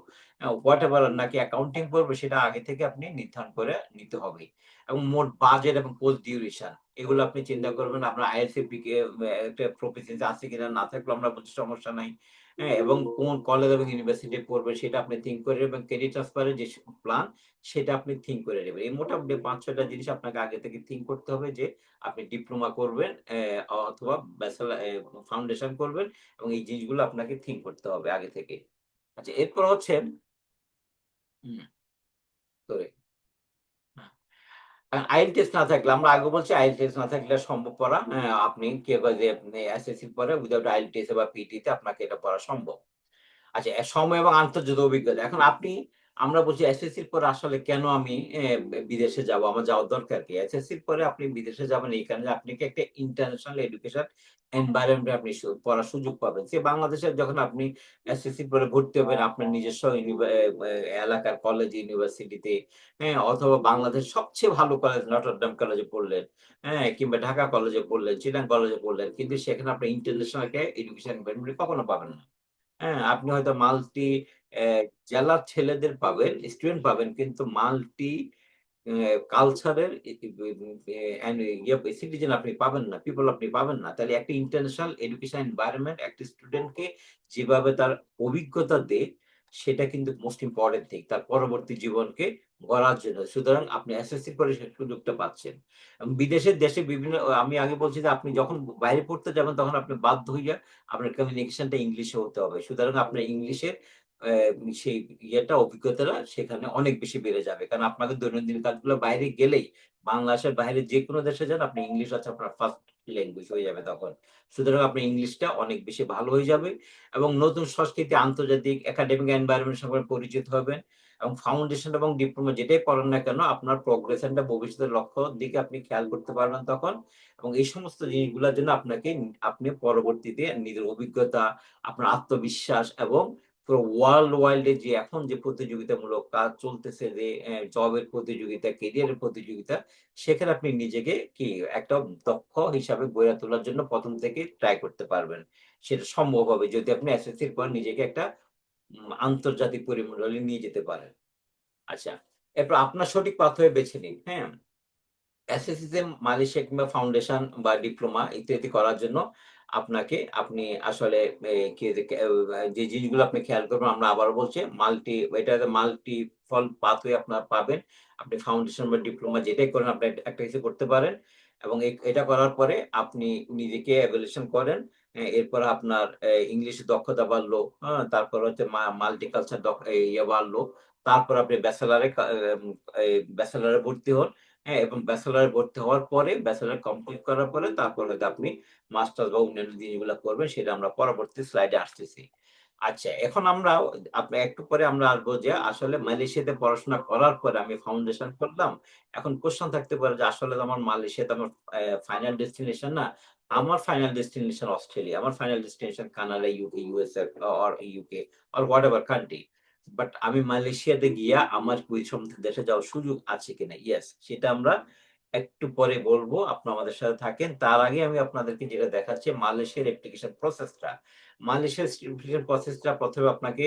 হোয়াটএভার, নাকি অ্যাকাউন্টিং পড়বো, সেটা আগে থেকে আপনি নির্ধারণ করে নিতে হবে। এবং মোট বাজেট এবং পোস্ট ডিউরেশন, এগুলো আপনি চিন্তা করবেন। আপনার আইএলটিএস একটা প্রফিসিয়েন্সি আছে কিনা, না থাকলেও আমরা বলছি সমস্যা নাই। হ্যাঁ? এবং কোন কলেজ এবং ইউনিভার্সিটি পড়বেন সেটা আপনি থিংক করে, এবং ক্রেডিট ট্রান্সফারের যে প্ল্যান, সেটা আপনি থিংক করে নেবেন। এই মোটামুটি ৫-৬ টা জিনিস আপনাকে আগে থেকে থিংক করতে হবে যে আপনি ডিপ্লোমা করবেন অথবা ব্যাচেলর ফাউন্ডেশন করবেন, এবং এই জিনিসগুলো আপনাকে থিংক করতে হবে আগে থেকে। আচ্ছা, এরপর হচ্ছে হুম, সরি। আইএলটিএস না থাকলে, আমরা আগে বলছি আইএলটিএস না থাকলে সম্ভব পড়া। আপনি কি কয় যে এসএসসির পরে উইথআউট আইএলটিএস বা পিটি তে আপনাকে এটা পড়া সম্ভব। আচ্ছা, সময় এবং আন্তর্জাতিক অভিজ্ঞতা। এখন আমরা বলছি এসএসসির পরে আসলে কেন আমি বিদেশে যাব? আমার যাওয়ার দরকার কি? এসএসসির পরে আপনি বিদেশে যাবেন এই কারণে, আপনি কি একটা ইন্টারন্যাশনাল এডুকেশন এনভায়রনমেন্ট এ আপনি পড়ার সুযোগ পাবেন। বাংলাদেশে যখন আপনি এসএসসির পরে ভর্তি হবেন আপনার নিজস্ব এলাকার কলেজ, ইউনিভার্সিটিতে, হ্যাঁ? অথবা বাংলাদেশের সবচেয়ে ভালো কলেজ নটরডেম কলেজে পড়লেন, হ্যাঁ? কিংবা ঢাকা কলেজে পড়লেন, চিটাগং কলেজে পড়লেন। কিন্তু সেখানে আপনি ইন্টারন্যাশনাল একটা এডুকেশন এনভায়রনমেন্ট কখনো পাবেন না। হ্যাঁ, আপনি হয়তো মাল্টি জেলার ছেলেদের পাবেন, স্টুডেন্ট পাবেন, কিন্তু মাল্টি কালচারের সিটিজেন আপনি পাবেন না, পিপল আপনি পাবেন না। তাহলে একটা ইন্টারন্যাশনাল এডুকেশন এনভায়রনমেন্ট একটা স্টুডেন্টকে যেভাবে তার অভিজ্ঞতা দেয়, সেটা কিন্তু মোস্ট ইম্পোর্টেন্ট থিং তার পরবর্তী জীবনকে গড়ার জন্য। সুতরাং আপনি এসএসসি পরে সে সুযোগটা পাচ্ছেন। এবং বিদেশের দেশে বিভিন্ন, আমি আগে বলছি যে আপনি যখন বাইরে পড়তে যাবেন তখন আপনি বাধ্য হইয়া আপনার কমিউনিকেশনটা ইংলিশে হতে হবে। সুতরাং আপনার ইংলিশের সেই অভিজ্ঞতাটা সেখানে অনেক বেশি বেড়ে যাবে, কারণ আপনাকে দৈনন্দিন কাজগুলো বাইরে গেলেই বাংলাদেশের বাইরে যে কোনো দেশে যান, আপনি ইংলিশ হচ্ছে আপনার ফার্স্ট ল্যাঙ্গুয়েজ হয়ে যাবে তখন। সুতরাং আপনার ইংলিশটা অনেক বেশি ভালো হয়ে যাবে এবং নতুন সংস্কৃতি, আন্তর্জাতিক একাডেমিক এনভায়রনমেন্ট সঙ্গে পরিচিত হবেন এবং ফাউন্ডেশন এবং ডিপ্লোমা যেটাই পড়েন না কেন আপনার প্রোগ্রেশনটা ভবিষ্যতের লক্ষ্য দিকে আপনি খেয়াল করতে পারবেন তখন। এবং এই সমস্ত জিনিসগুলোর জন্য আপনি পরবর্তীতে নিজের অভিজ্ঞতা, আপনার আত্মবিশ্বাস এবং পুরো ওয়ার্ল্ড ওয়াইল্ডে যে এখন যে প্রতিযোগিতামূলক কাজ চলতেছে, যে জবের প্রতিযোগিতা, কেরিয়ারের প্রতিযোগিতা, সেখানে আপনি নিজেকে একটা দক্ষ হিসাবে গড়ে তোলার জন্য প্রথম থেকে ট্রাই করতে পারবেন। সেটা সম্ভব হবে যদি আপনি এসএসসির পর নিজেকে একটা আন্তর্জাতিক পরিমণ্ডলে নিয়ে যেতে পারেন। আচ্ছা, এরপর আপনার সঠিক পাথওয়ে বেছে নিন। হ্যাঁ, এসএসসি মালয়েশিয়া কিংবা ফাউন্ডেশন বা ডিপ্লোমা ইত্যাদি করার জন্য আপনি আসলে যে জিনিসগুলো আপনি খেয়াল করবেন, আমরা আবারও বলছি, মাল্টি ফল পাথওয়ে আপনার পাবেন। আপনি ফাউন্ডেশন বা ডিপ্লোমা যেটাই করেন আপনি একটা কিছু করতে পারেন এবং এটা করার পরে আপনি নিজেকে এভালুয়েশন করেন। এরপর আপনার ইংলিশ দক্ষতা বাড়লো, হ্যাঁ, তারপর হচ্ছে মাল্টিকালচার বাড়লো, তারপর আপনি ব্যাচেলারে ভর্তি হন। হ্যাঁ, এবং ব্যাচেলরে ভর্তি হওয়ার পরে, ব্যাচেলর কমপ্লিট করার পরে তারপর হয়তো আপনি মাস্টার্স বা অন্যান্য জিনিসগুলো করবেন, সেটা আমরা পরবর্তী স্লাইডে আসতেছি। আচ্ছা, এখন আপনি একটু পরে আমরা আসবো যে আসলে মালয়েশিয়াতে পড়াশোনা করার পরে আমি ফাউন্ডেশন করলাম। এখন কোশ্চেন থাকতে পারে যে আসলে তো আমার মালয়েশিয়াতে আমার ফাইনাল ডেস্টিনেশন না, আমার ফাইনাল ডেস্টিনেশন অস্ট্রেলিয়া, আমার final destination Canada, UK, USA or UK or what ever country. But আমি মালয়েশিয়াতে গিয়া আমার ওই সমস্ত দেশে যাওয়ার সুযোগ আছে কিনা, ইয়েস, সেটা আমরা একটু পরে বলবো। আপনি আমাদের সাথে থাকেন। তার আগে আমি আপনাদেরকে যেটা দেখাচ্ছি মালয়েশিয়ার অ্যাপ্লিকেশন প্রসেসটা। মালয়েশিয়ার অ্যাপ্লিকেশন প্রসেসটা প্রথমে আপনাকে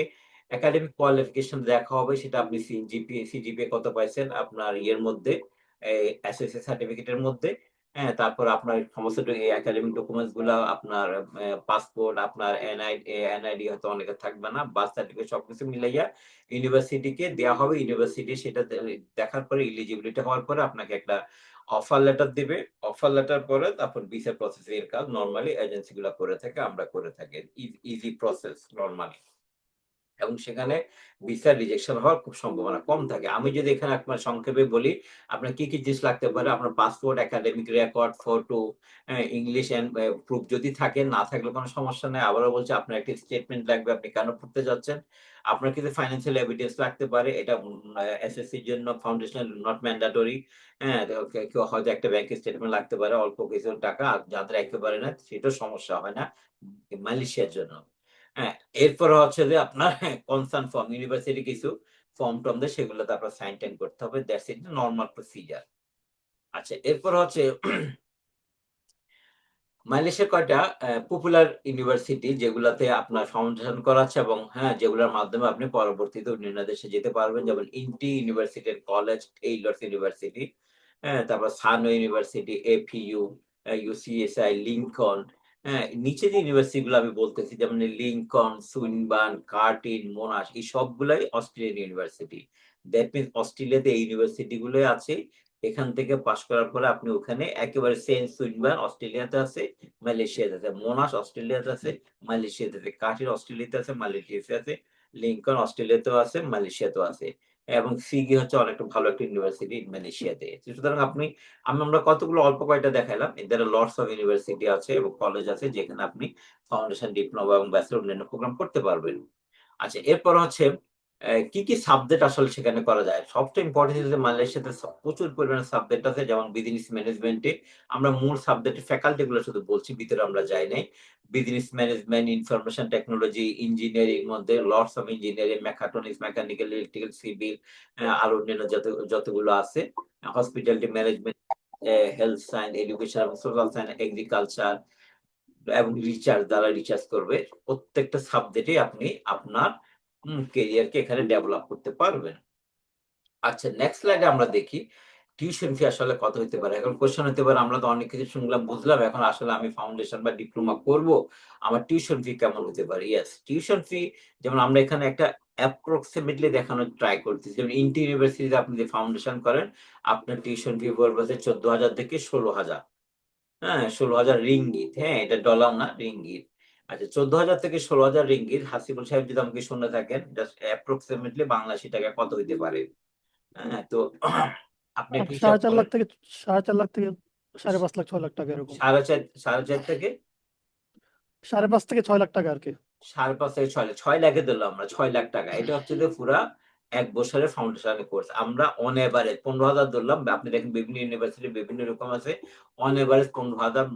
একাডেমিক কোয়ালিফিকেশন দেখা হবে, সেটা আপনি সিজিপিএ কত পাইছেন আপনার ইয়ের মধ্যে, এসএসসি সার্টিফিকেটের মধ্যে। হ্যাঁ, তারপর আপনার সমস্ত একাডেমিক ডকুমেন্টস গুলা, আপনার পাসপোর্ট, আপনার এনআইডি হয়তো অনেকের থাকবে না, বার্থ সার্টিফিকেট, সবকিছু মিলাইয়া ইউনিভার্সিটিকে দেওয়া হবে। ইউনিভার্সিটি সেটা দেখার পরে, ইলিজিবিলিটি হওয়ার পরে আপনাকে একটা অফার লেটার দিবে। অফার লেটার পরে তারপর ভিসা প্রসেসিং এর কাজ নরমালি এজেন্সি গুলা করে থাকে, আমরা করে থাকি। ইজি প্রসেস নরমালি, এবং সেখানে ভিসা রিজেকশন হওয়ার খুব সম্ভাবনা কম থাকে। আমি যদি এখানে আপনার সংক্ষেপে বলি, আপনার কি কি জিনিস লাগতে পারে, আপনার passport, academic record, photo, English and proof যদি থাকে, না থাকলে কোনো সমস্যা নেই। আবারও বলছি, আপনার একটা স্টেটমেন্ট লাগবে আপনি কেন পড়তে যাচ্ছেন। আপনার কিছু ফাইন্যান্সিয়াল এভিডেন্স লাগতে পারে, এটা এসএসসির জন্য ফাউন্ডেশনাল নট ম্যান্ডেটরি। হ্যাঁ, কেউ হয়তো একটা ব্যাংকের স্টেটমেন্ট লাগতে পারে, অল্প কিছু টাকা, আর যাদের একেবারে না সেটাও সমস্যা হয় না মালয়েশিয়ার জন্য। হ্যাঁ, এরপর হচ্ছে যে আপনার কনসার্ন ফর্ম, ইউনিভার্সিটি কিছু ফর্ম টর্ম দেয়, সেগুলোতে আপনার সাইন টাইন করতে হবে। That's it, normal procedure. আচ্ছা, এরপর হচ্ছে মালয়েশিয়ার কয়টা পপুলার ইউনিভার্সিটি যেগুলাতে আপনার ফাউন্ডেশন করা আছে, এবং হ্যাঁ, যেগুলোর মাধ্যমে আপনি পরবর্তীতে অন্যান্য দেশে যেতে পারবেন, যেমন ইন্টি ইউনিভার্সিটি কলেজ, টেইলর্স ইউনিভার্সিটি, হ্যাঁ, তারপর সানো ইউনিভার্সিটি, এপিইউ, ইউসিএসআই, লিঙ্কন। হ্যাঁ, নিচে যে ইউনিভার্সিটি গুলো আমি বলতেছি, যেমন লিঙ্কন, সুইনবার্ন, কার্টিন, মোনাশ, এই সবগুলাই অস্ট্রেলিয়ান ইউনিভার্সিটি। দ্যাট মিনস অস্ট্রেলিয়াতে এই ইউনিভার্সিটি গুলোই আছে। এখান থেকে পাশ করার পরে আপনি ওখানে একেবারে সেন্ট সুইনবার্ন অস্ট্রেলিয়াতে আছে, মালয়েশিয়াতে আছে, মোনাশ অস্ট্রেলিয়াতে আছে, মালয়েশিয়াতে আছে, কার্টিন অস্ট্রেলিয়াতে আছে, মালয়েশিয়াতে আছে, লিঙ্কন অস্ট্রেলিয়াতেও আছে, মালয়েশিয়াতেও আছে, এবং সিগি হচ্ছে অনেকটা ভালো একটা ইউনিভার্সিটি মালয়েশিয়াতে। সুতরাং আমরা কতগুলো অল্প কয়টা দেখাইলাম, এদের লটস অফ ইউনিভার্সিটি আছে এবং কলেজ আছে যেখানে আপনি ফাউন্ডেশন, ডিপ্লোমা এবং ব্যাচেলর অন্যান্য প্রোগ্রাম করতে পারবেন। আচ্ছা, এরপর হচ্ছে কি কি সাবজেক্ট আসলে সেখানে করা যায়। সবচেয়ে ইম্পর্টেন্ট হচ্ছে মালয়েশিয়াতে প্রচুর পরিমাণে সাবজেক্ট আছে, যেমন বিজনেস ম্যানেজমেন্টে আমরা মূল সাবজেক্ট ফ্যাকাল্টি গুলো শুধু বলছি, ভিতরে আমরা যাই নাই। Business management, information technology, engineering মধ্যে lots of engineering, mechatronics, mechanical, electrical, civil, আর অন্যান্য যতগুলো আছে, hospitality management, health science, education এবং সোশ্যাল সায়েন্স, এগ্রিকালচার এবং রিসার্চ করবে। প্রত্যেকটা সাবজেক্টে আপনি আপনার কেরিয়ারকে এখানে ডেভেলপ করতে পারবেন। আচ্ছা, নেক্সট স্লাইডে আমরা দেখি টিউশন ফি আসলে কত হতে পারে। এখন কোশ্চেন হতে পারে, আমরা তো অনেক কিছু শুনলাম, বুঝলাম, এখন আসলে আমি ফাউন্ডেশন বা ডিপ্লোমা করব, আমার টিউশন ফি কেমন হতে পারে। ইয়েস, টিউশন ফি যেমন আমরা এখানে একটা অ্যাপ্রক্সিমেটলি দেখানোর ট্রাই করতেছি। যেমন ইন্টি ইউনিভার্সিটিতে আপনি যে ফাউন্ডেশন করেন, আপনার টিউশন ফি পড়বে 14,000 থেকে 16,000। হ্যাঁ, 16,000 রিঙ্গিত। হ্যাঁ, এটা ডলার না, রিঙ্গিত। আচ্ছা, 14,000 থেকে 16,000 রিঙ্গিত হাসিবুল সাহেব যদি আমাকে শুনে থাকেন, জাস্ট অ্যাপ্রক্সিমেটলি বাংলাদেশি টাকা কত হইতে পারে? হ্যাঁ, তো আপনি একটু হিসাব সাড়ে চার করেন। লাখ থেকে 4.5 লাখ থেকে 5.5 লাখ 6 লাখ টাকা এরকম। 4.5 থেকে 5.5 থেকে 6 লাখ টাকা আর কি। 5.5 থেকে 6 লাখ, 6 লাখে দিলাম আমরা, 6 লাখ টাকা। এটা হচ্ছে যে পুরা 1 বছরের ফাউন্ডেশনের কোর্স। আমরা অন এভারেজ 15,000 ধরলাম। আপনি দেখেন বিভিন্ন ইউনিভার্সিটি বিভিন্ন রকম আছে। On average 15,000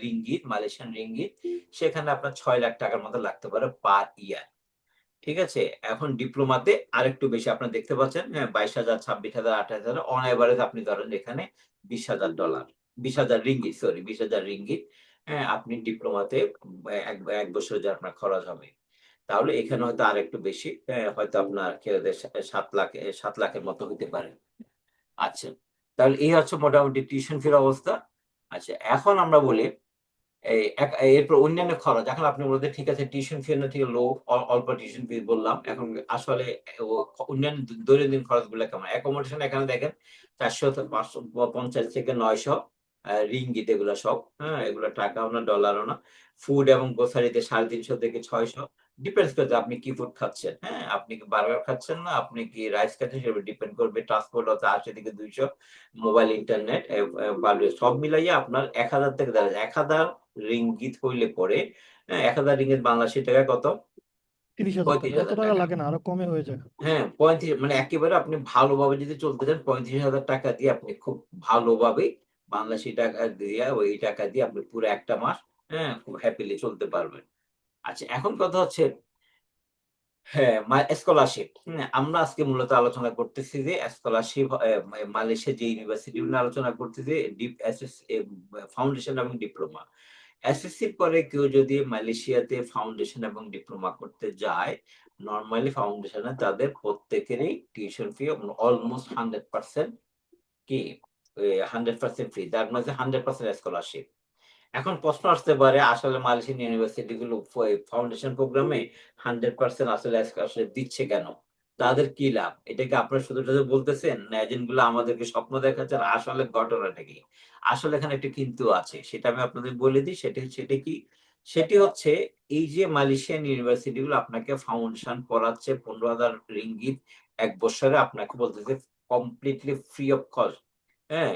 ringgit, Malaysian ringgit, সেখানে আপনার 6 লাখ টাকার মতো লাগতে পারে পার ইয়ার। ঠিক আছে? এখন ডিপ্লোমাতে আরেকটু বেশি আপনারা দেখতে পাচ্ছেন, হ্যাঁ, 22,000, 26,000, 28,000 অন এভারেজ আপনি ধরেন এখানে $20,000, 20,000 রিঙ্গিত, সরি 20,000 রিঙ্গিত, হ্যাঁ, আপনি ডিপ্লোমাতে এক বছরে যে আপনার খরচ হবে। তাহলে এখানে হয়তো আরেকটু বেশি, হ্যাঁ, হয়তো আপনার 7 লাখের মতো হইতে পারে। আচ্ছা, তাহলে এই হচ্ছে মোটামুটি টিউশন ফির অবস্থা। আচ্ছা, এখন আমরা বলি এরপর অন্যান্য খরচ। এখন আপনি বলতে ঠিক আছে টিউশন ফি না, ঠিক লো, অল্প টিউশন ফি বললাম। এখন আসলে অন্যান্য দৈনন্দিন খরচগুলো কেমন? অ্যাকোমোডেশন এখানে দেখেন 400 থেকে 550 থেকে 900 রিঙ্গিত, এগুলো সব, হ্যাঁ, এগুলো টাকাও না ডলারও না। ফুড এবং গ্রোসারিতে 350 থেকে 600, ডিপেন্ডস করছে আপনি কি ফুড খাচ্ছেন। হ্যাঁ, আপনি কি বার্গার খাচ্ছেন না আপনি কি রাইস খাচ্ছেন, সেটা ডিপেন্ড করবে। ট্রান্সপোর্ট হচ্ছে 80 থেকে 200, মোবাইল ইন্টারনেট সব মিলাইয়া আপনার 1,000 থেকে 1,000 রিঙ্গিত হইলে পরে, হ্যাঁ, 1,000 রিঙ্গিত বাংলাদেশি টাকা কত? 30,000 পঁয়ত্রিশ টাকা, এত হাজার টাকা টাকা লাগে না, আরো কমে হয়ে যায়। হ্যাঁ, 35, মানে একেবারে আপনি ভালোভাবে যদি চলতে চান 35,000 টাকা দিয়ে আপনি খুব ভালোভাবে বাংলাদেশি টাকা দিয়ে, ওই টাকা দিয়ে আপনি পুরো একটা মাস, হ্যাঁ, খুব হ্যাপিলি চলতে পারবেন। আচ্ছা, এখন কথা হচ্ছে, হ্যাঁ, স্কলারশিপ। আমরা আজকে মূলত আলোচনা করতেছি যে স্কলারশিপ, মালয়েশিয়ার যে ইউনিভার্সিটি নিয়ে আলোচনা করতেছি, ফাউন্ডেশন এবং ডিপ্লোমা। এসএসসির পরে কেউ যদি মালয়েশিয়াতে ফাউন্ডেশন এবং ডিপ্লোমা করতে যায়, নরমালি ফাউন্ডেশনে তাদের প্রত্যেকেরই টিউশন ফি অলমোস্ট 100% কি 100% ফ্রি, তার মানে 100% স্কলারশিপ। এখন প্রশ্ন আসতে পারে আসলে মালয়েশিয়ান ইউনিভার্সিটি গুলো ফাউন্ডেশন প্রোগ্রামে 100% আসলে স্কলারশিপ দিচ্ছে কেন? তাদের কি লাভ? এটা কি আপনারা শুধু শুধু বলতেছেন, না এজেন্ট গুলো আমাদেরকে স্বপ্ন দেখাচ্ছেন? আসলে ঘটনাটা কি? আসলে এখানে একটা কিন্তু আছে, সেটা আমি আপনাদের বলে দিই। সেটা কি? সেটি হচ্ছে, এই যে মালয়েশিয়ান ইউনিভার্সিটি গুলো আপনাকে ফাউন্ডেশন পড়াচ্ছে 15,000 রিঙ্গিত 1 বছরে, আপনাকে বলতেছে কমপ্লিটলি ফ্রি অফ কস্ট। হ্যাঁ,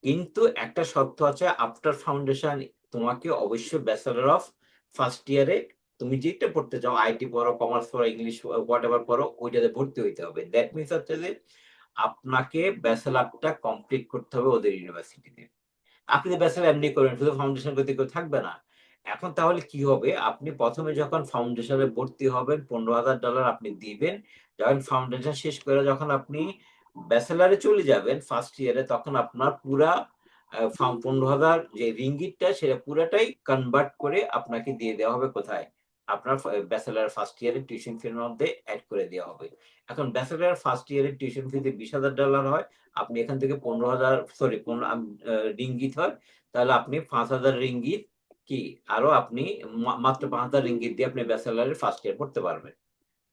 কিন্তু একটা শর্ত আছে, আফটার ফাউন্ডেশন তোমাকে অবশ্যই ব্যাচেলর অফ ফার্স্ট ইয়ারে তুমি যেটা পড়তে চাও, আইটি পড়ো, কমার্স পড়ো, ইংলিশ হোয়াট এভার পড়ো, ওইটাতে ভর্তি হইতে হবে। দ্যাট মিনস হচ্ছে যে আপনাকে ব্যাচেলারটা কমপ্লিট করতে হবে ওদের ইউনিভার্সিটিতে। আপনি তো ব্যাচেলর এমনি করবেন, শুধু ফাউন্ডেশন করতে কেউ থাকবে না। এখন তাহলে কি হবে? আপনি প্রথমে যখন ফাউন্ডেশনে ভর্তি হবেন, $15,000 আপনি দিবেন। যখন ফাউন্ডেশন শেষ করে যখন আপনি ব্যাচেলারে চলে যাবেন ফার্স্ট ইয়ারে, তখন আপনার পুরা 15,000 যে রিঙ্গিটটা, সেটা পুরাটাই কনভার্ট করে আপনাকে দিয়ে দেওয়া হবে কোথায়? আপনার ব্যাচেলর ফার্স্ট ইয়ারের টিউশন ফির মধ্যে অ্যাড করে দেওয়া হবে। এখন ব্যাচেলর ফার্স্ট ইয়ারের টিউশন ফি যদি $20,000 হয়, আপনি এখান থেকে 15,000, সরি, রিঙ্গিত হয়, তাহলে আপনি 5,000 রিঙ্গিত কি আরো আপনি মাত্র 5,000 রিঙ্গিত দিয়ে আপনি ব্যাচেলরের ফার্স্ট ইয়ার পড়তে পারবেন।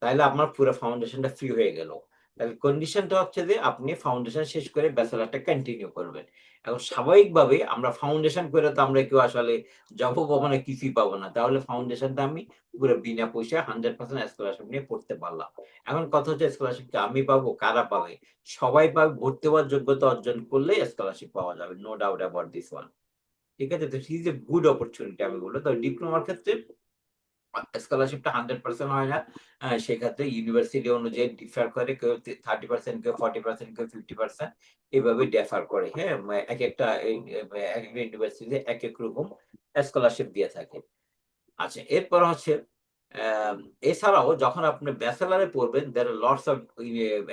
তাহলে আপনার পুরো ফাউন্ডেশনটা ফ্রি হয়ে গেল। তাহলে কন্ডিশনটা হচ্ছে যে আপনি ফাউন্ডেশন শেষ করে ব্যাচেলরটা কন্টিনিউ করবেন। এখন স্বাভাবিকভাবে আমরা ফাউন্ডেশন করে তো আমরা কেউ আসলে জবও পাবো না, কিছুই পাবো না। তাহলে ফাউন্ডেশনটা আমি পুরো বিনা পয়সায় 100% স্কলারশিপ নিয়ে পড়তে পারলাম। এখন কথা হচ্ছে স্কলারশিপটা আমি পাবো, কারা পাবে? সবাই পাবে। ভর্তি হওয়ার যোগ্যতা অর্জন করলে স্কলারশিপ পাওয়া যাবে, no doubt about this one. ঠিক আছে? তো ইজ এ গুড অপরচুনিটি আমি বলবো। তো ডিপ্লোমার ক্ষেত্রে স্কলারশিপটা 100% হয় না। সেক্ষেত্রে ইউনিভার্সিটি অনুযায়ী ডিফার করে, কেউ 30%, কেউ 40%, কেউ 50%, এভাবে ডিফার করে। হ্যাঁ, এক একটা ইউনিভার্সিটি এক এক রকম স্কলারশিপ দিয়ে থাকে। আচ্ছা, এরপর হচ্ছে আহ, এছাড়াও যখন আপনি ব্যাচেলারে পড়বেন, দের আর লটস অফ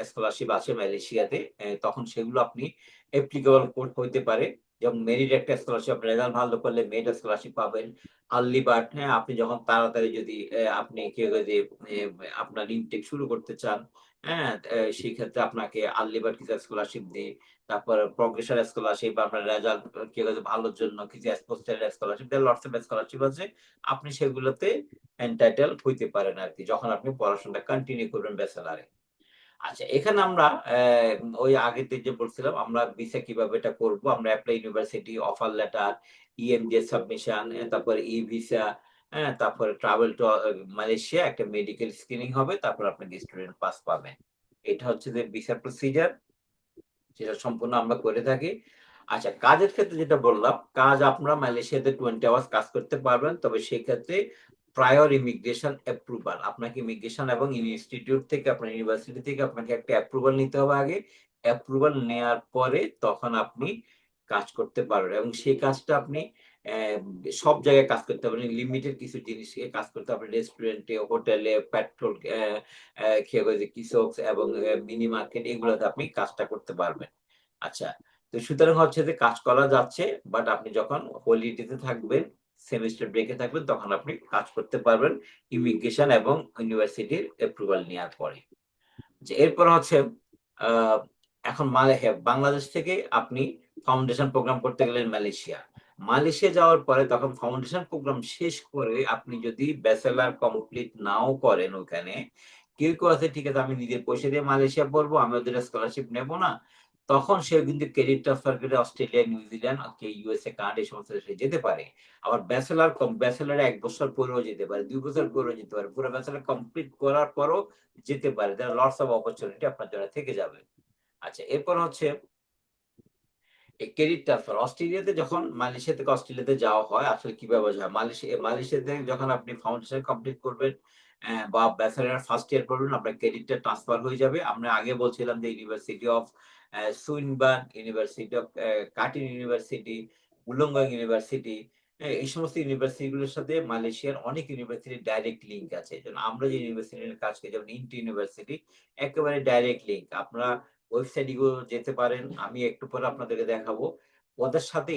স্কলারশিপ আছে মালয়েশিয়াতে। তখন সেগুলো আপনি অ্যাপ্লিকেবল হইতে পারে। যেমন মেরিট একটা স্কলারশিপ, রেজাল্ট ভালো করলে মেরিট স্কলারশিপ পাবেন। আর্লি বার্ড, হ্যাঁ, আপনি যখন তাড়াতাড়ি যদি আপনি কেউ যদি আপনার ইনটেক শুরু করতে চান, হ্যাঁ, সেই ক্ষেত্রে আপনাকে আর্লি বার্ড কিছু স্কলারশিপ দেয়। তারপর প্রগ্রেশন স্কলারশিপ, আপনার রেজাল্ট কেউ যদি ভালোর জন্য কিছু sports scholarship, lots of scholarship আছে। আপনি সেগুলোতে এন্টাইটেল হইতে পারেন আর কি, যখন আপনি পড়াশোনাটা কন্টিনিউ করবেন ব্যাচেলারে। আচ্ছা, এখানে আমরা ওই আগের দিন যে বলছিলাম আমরা ভিসা কিভাবে এটা করব, আমরা apply university, offer letter, EMJ submission, তারপর ই ভিসা, হ্যাঁ, তারপরে ট্রাভেল টু মালয়েশিয়া, একটা মেডিকেল স্ক্রিনিং হবে, তারপর আপনাকে স্টুডেন্ট পাস পাবেন। এটা হচ্ছে যে ভিসা প্রসিজার, যেটা সম্পূর্ণ আমরা করে থাকি। আচ্ছা, কাজের ক্ষেত্রে যেটা বললাম, কাজ আপনারা মালয়েশিয়াতে 20 আওয়ার্স কাজ করতে পারবেন, তবে সেক্ষেত্রে প্রায়র ইমিগ্রেশন অ্যাপ্রুভাল, আপনাকে ইমিগ্রেশন এবং ইনস্টিটিউট থেকে, আপনার ইউনিভার্সিটি থেকে আপনাকে একটা অ্যাপ্রুভাল নিতে হবে আগে। অ্যাপ্রুভাল নেওয়ার পরে তখন আপনি কাজ করতে পারবেন, এবং সেই কাজটা আপনি সব জায়গায় কাজ করতে পারবেন, লিমিটেড কিছু জিনিস কাজ করতে পারবেন, রেস্টুরেন্টে, হোটেলে, পেট্রোল কিসক্স এবং মিনি মার্কেট, এগুলোতে আপনি কাজটা করতে পারবেন। আচ্ছা, তো সুতরাং হচ্ছে যে কাজ করা যাচ্ছে, বাট আপনি যখন হলিডেতে থাকবেন, সেমিস্টার ব্রেকে থাকবেন, তখন আপনি কাজ করতে পারবেন ইমিগ্রেশন এবং ইউনিভার্সিটির অ্যাপ্রুভাল নেওয়ার পরে। যে এরপর হচ্ছে আহ, এখন বাংলাদেশ থেকে আপনি ফাউন্ডেশন প্রোগ্রাম করতে গেলেন মালয়েশিয়া। মালয়েশিয়া যাওয়ার পরে তখন ফাউন্ডেশন প্রোগ্রাম শেষ করে আপনি যদি ব্যাচেলার কমপ্লিট নাও করেন ওখানে, কেউ কেউ আছে ঠিক আছে আমি নিজের পয়সা দিয়ে মালয়েশিয়া পড়বো, আমি ওদের স্কলারশিপ নেব না, তখন সে কিন্তু ক্রেডিট ট্রান্সফার করে অস্ট্রেলিয়া, নিউজিল্যান্ড, ইউএসএ, কানাডা, এই সমস্ত দেশে যেতে পারে। আবার ব্যাচেলার 1 বছর পরেও যেতে পারে, 2 বছর পরেও যেতে পারে, পুরো ব্যাচেলার কমপ্লিট করার পরও যেতে পারে। লটস অফ অপরচুনিটি আপনার জন্য থেকে যাবে। আচ্ছা, এরপর হচ্ছে এই ক্রেডিট ট্রান্সফার। অস্ট্রেলিয়াতে যখন মালয়েশিয়া থেকে অস্ট্রেলিয়াতে যাওয়া হয়, আসলে কিভাবে যায়, মালয়েশিয়াতে যখন আপনি ফাউন্ডেশন কমপ্লিট করবেন বা ব্যাচেলর ফার্স্ট ইয়ার করবেন, আপনার ক্রেডিটটা ট্রান্সফার হয়ে যাবে। আমরা আগে বলছিলাম যে university of Swinburne, university of Curtin university, Wollongong university, এই সমস্ত ইউনিভার্সিটি গুলোর সাথে মালয়েশিয়ার অনেক ইউনিভার্সিটির ডাইরেক্ট লিঙ্ক আছে। যেমন আমরা যে ইউনিভার্সিটির কাজ করি, যেমন ইন্টি ইউনিভার্সিটি, একেবারে ডাইরেক্ট লিঙ্ক। আপনারা ওয়েবসাইট গুলো যেতে পারেন, আমি একটু পরে আপনাদেরকে দেখাবো। ওদের সাথে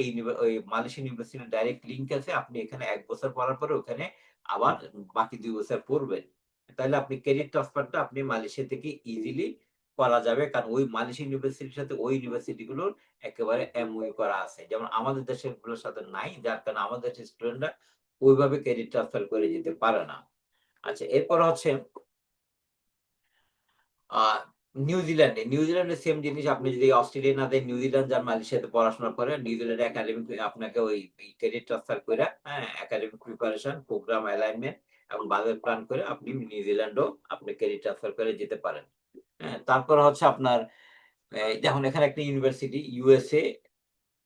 ওই মালয়েশিয়ান ইউনিভার্সিটির ডাইরেক্ট লিঙ্ক আছে। আপনি এখানে 1 বছর পড়ার পরে ওখানে আবার বাকি 2 বছর পড়বেন, তাহলে আপনি ক্রেডিট ট্রান্সফারটা আপনি মালয়েশিয়া থেকে ইজিলি করা যাবে, কারণ ওই মালয়েশিয়ান ইউনিভার্সিটির সাথে ওই ইউনিভার্সিটি গুলোর একেবারে এমওইউ করা আছে, যেমন আমাদের দেশের গুলোর সাথে নাই, যার কারণে আমাদের দেশের স্টুডেন্টরা ওইভাবে ক্রেডিট ট্রান্সফার করে যেতে পারে না। আচ্ছা, এরপর হচ্ছে আহ নিউজিল্যান্ডে সেম জিনিস। আপনি যদি অস্ট্রেলিয়া না দেন, নিউজিল্যান্ড যান, মালয়েশিয়াতে পড়াশোনা করে, নিউজিল্যান্ডে একাডেমিক আপনাকে ওই ক্রেডিট ট্রান্সফার করে, হ্যাঁ, একাডেমিক প্রিপারেশন, প্রোগ্রাম অ্যালাইনমেন্ট এবং বাজেট প্ল্যান করে আপনি নিউজিল্যান্ডও আপনি ক্রেডিট ট্রান্সফার করে যেতে পারেন। হ্যাঁ, তারপর হচ্ছে আপনার যেমন এখানে একটা ইউনিভার্সিটি ইউএসএ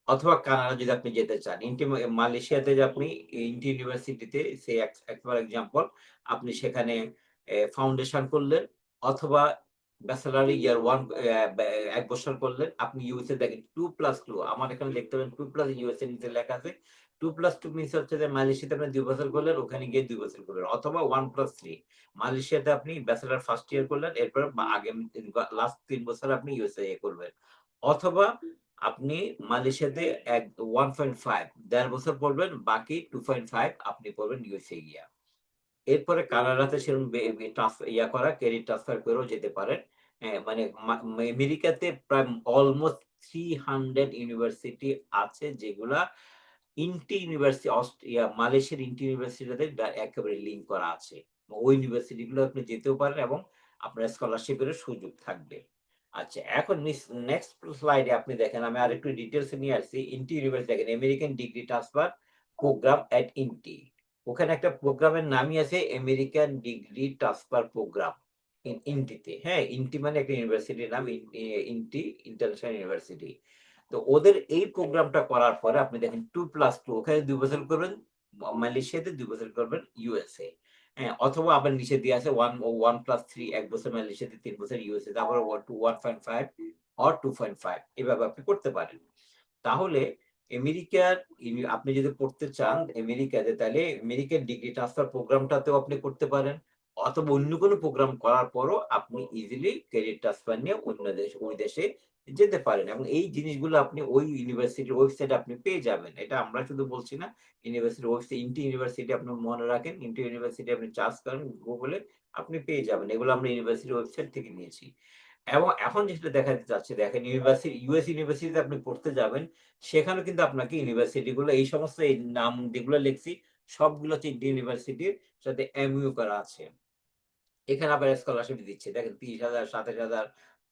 অথবা কানাডা যদি আপনি যেতে চান, মালয়েশিয়াতে যে আপনি ইন্টি ইউনিভার্সিটিতে, সে একবার এক্সাম্পল, আপনি সেখানে ফাউন্ডেশন করলেন, অথবা ব্যাচেলার ইয়ার 1 করলেন। আপনি ইউএসএ দেখেন 2+2, আমার এখানে দেখতে পাবেন 2+ ইউএসএ নিচে লেখা আছে। 2+2 মিনস হচ্ছে যে মালয়েশিয়াতে আপনি 2 বছর করলেন, ওখানে গিয়ে 2 বছর করলেন, অথবা 1+3, মালয়েশিয়াতে আপনি ব্যাচেলার ফার্স্ট ইয়ার করলেন, এরপর আগে লাস্ট 3 বছর আপনি ইউএসএ করবেন, অথবা আপনি মালয়েশিয়াতে 1.5 1.5 বছর পড়বেন, বাকি 2.5 আপনি পড়বেন ইউএসএ গিয়া। এরপরে কানাডাতে সেরকম ক্রেডিট ট্রান্সফার করেও যেতে পারেন। মানে আমেরিকাতে প্রায় অলমোস্ট 300 ইউনিভার্সিটি আছে, যেগুলা ইন্টি ইউনিভার্সিটি, মালয়েশিয়ার ইন্টি ইউনিভার্সিটিতে একেবারে লিঙ্ক করা আছে। ওই ইউনিভার্সিটি গুলো আপনি যেতেও পারেন এবং আপনার স্কলারশিপের সুযোগ থাকবে। আচ্ছা, এখন নেক্সট স্লাইডে আপনি দেখেন, আমি আরেকটু ডিটেলস নিয়ে আসছি। ইন্টি ইউনিভার্সিটি দেখেন, আমেরিকান ডিগ্রি ট্রান্সফার প্রোগ্রাম এট ইন্টি। ওখানে একটা প্রোগ্রামের নামই আছে আমেরিকান ডিগ্রি ট্রান্সফার প্রোগ্রাম ইন্টিতে। হ্যাঁ, ইন্টি মানে একটা ইউনিভার্সিটির নাম, ইন্টি ইন্টারন্যাশনাল ইউনিভার্সিটি। তো ওদের এই প্রোগ্রামটা করার পরে আপনি দেখেন 2+2, ওখানে 2 বছর করবেন মালয়েশিয়াতে, 2 বছর করবেন ইউএসএ। হ্যাঁ, অথবা আবার নিচে দিয়ে আছে 1+3, 1 বছর মালয়েশিয়াতে, 3 বছর ইউএসএ, তারপর 1.5 অর 2.5, এভাবে আপনি করতে পারেন। তাহলে আমেরিকার আপনি যদি পড়তে চান আমেরিকাতে, তাহলে আমেরিকার ডিগ্রি ট্রান্সফার প্রোগ্রামটাতেও আপনি করতে পারেন, অথবা অন্য কোনো প্রোগ্রাম করার পরও আপনি ইজিলি ক্রেডিট ট্রান্সফার নিয়ে ওই দেশে যেতে পারেন, এবং এই জিনিসগুলো আপনি ওই ইউনিভার্সিটির ওয়েবসাইটে আপনি পেয়ে যাবেন। এটা আমরা শুধু বলছি না, ইউনিভার্সিটির ওয়েবসাইট, ইন্টি ইউনিভার্সিটি আপনি মনে রাখেন, ইন্টি ইউনিভার্সিটি আপনি চার্জ করেন গুগলে, আপনি পেয়ে যাবেন। এগুলো আমরা ইউনিভার্সিটির ওয়েবসাইট থেকে নিয়েছি। এবং এখন যেটা দেখাতে চাচ্ছে, দেখেন ইউএস ইউনিভার্সিটিতে আপনি পড়তে যাবেন, সেখানে কিন্তু আপনাকে ইউনিভার্সিটি গুলো, এই সমস্ত এই নাম যেগুলো লিখছি, সবগুলো হচ্ছে ইন্ডিয়ান ইউনিভার্সিটির সাথে এমইউ করা আছে। এখানে আবার স্কলারশিপ দিচ্ছে, দেখেন 30,000, 27,000,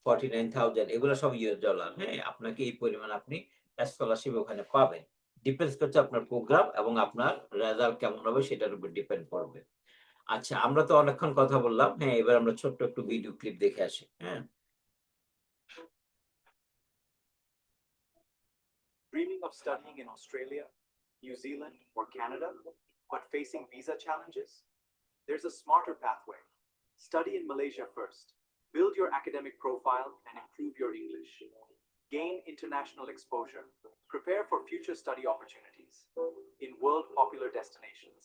49,000, এগুলো সব ইউএস ডলার। হ্যাঁ, আপনাকে এই পরিমাণ আপনি স্কলারশিপ ওখানে পাবেন। ডিপেন্ডস করছে আপনার প্রোগ্রাম এবং আপনার রেজাল্ট কেমন হবে সেটার উপর ডিপেন্ড করবে। আচ্ছা, আমরা তো অনেকক্ষণ কথা বললাম। হ্যাঁ, এবার আমরা ছোট্ট একটু ভিডিও ক্লিপ দেখে আসি। হ্যাঁ। Dreaming of studying in Australia, New Zealand, or Canada, but facing visa challenges? There's a smarter pathway. Study in Malaysia first. Build your academic profile and improve your English. Gain international exposure. Prepare for future study opportunities in world popular destinations.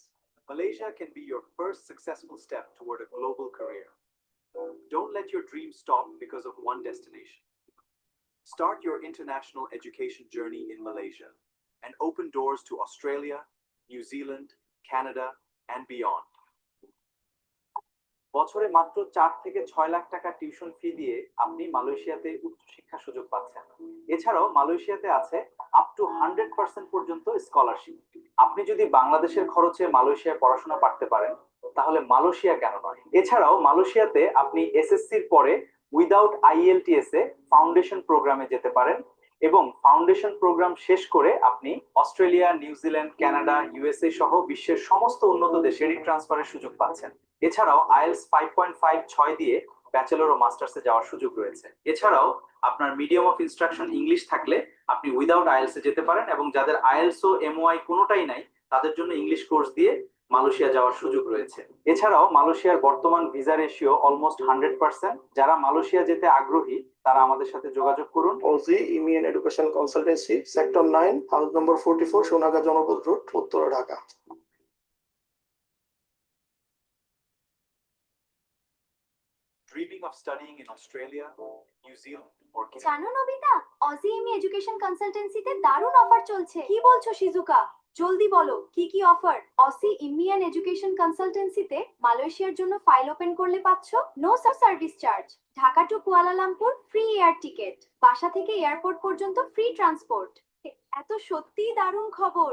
Malaysia can be your first successful step toward a global career. Don't let your dreams stop because of one destination. Start your international education journey in Malaysia and open doors to Australia, New Zealand, Canada, and beyond. বছরে মাত্র 4 থেকে 6 লাখ টাকা tuition fee দিয়ে আপনি মালয়েশিয়াতে উচ্চশিক্ষার সুযোগ পাচ্ছেন। এছাড়াও মালয়েশিয়াতে আছে আপ টু 100% পর্যন্ত স্কলারশিপ। আপনি যদি বাংলাদেশের খরচে মালয়েশিয়ায় পড়াশোনা করতে পারেন তাহলে মালয়েশিয়া কেন নয়? এছাড়াও মালয়েশিয়াতে আপনি এসএসসির পরে উইদাউট আইএলটিএস এ ফাউন্ডেশন প্রোগ্রামে যেতে পারেন এবং ফাউন্ডেশন প্রোগ্রাম শেষ করে আপনি অস্ট্রেলিয়া, নিউজিল্যান্ড, কানাডা, ইউএসএ সহ বিশ্বের সমস্ত উন্নত দেশে ট্রান্সফারের সুযোগ পাচ্ছেন। এছাড়াও আইএলটিএস 5.5 দিয়ে ব্যাচেলর ও মাস্টার্সে যাওয়ার সুযোগ রয়েছে। এছাড়াও আপনার মিডিয়াম অফ ইনস্ট্রাকশন ইংলিশ থাকলে আপনি উইদাউট আইএলটিএস এ যেতে পারেন এবং যাদের আইএলটিএস ও এমওআই কোনোটাই নাই তাদের জন্য ইংলিশ কোর্স দিয়ে মালয়েশিয়া যাওয়ার সুযোগ রয়েছে। এছাড়াও মালয়েশিয়ার বর্তমান ভিসা রেশিও অলমোস্ট 100%। যারা মালয়েশিয়া যেতে আগ্রহী তারা আমাদের সাথে যোগাযোগ করুন। OZI EMEN Education Consultancy, Sector 9, House number 44, সোনাগা জনপদ road, Uttara, Dhaka. Dreaming of studying in Australia, New Zealand, or Canada? জানো নবিতা, অজি এমি এডুকেশন কনসালটেন্সিতে দারুণ অফার চলছে। কি বলছো শিজুকা? জলদি বলো কি কি অফার? অসি ইন্ডিয়ান এডুকেশন কনসালটেন্সিতে মালয়েশিয়ার জন্য ফাইল ওপেন করলে পাচ্ছ no service charge, Dhaka to Kuala Lumpur free air ticket, বাসা থেকে এয়ারপোর্ট পর্যন্ত ফ্রি ট্রান্সপোর্ট। এত সত্যিই দারুণ খবর।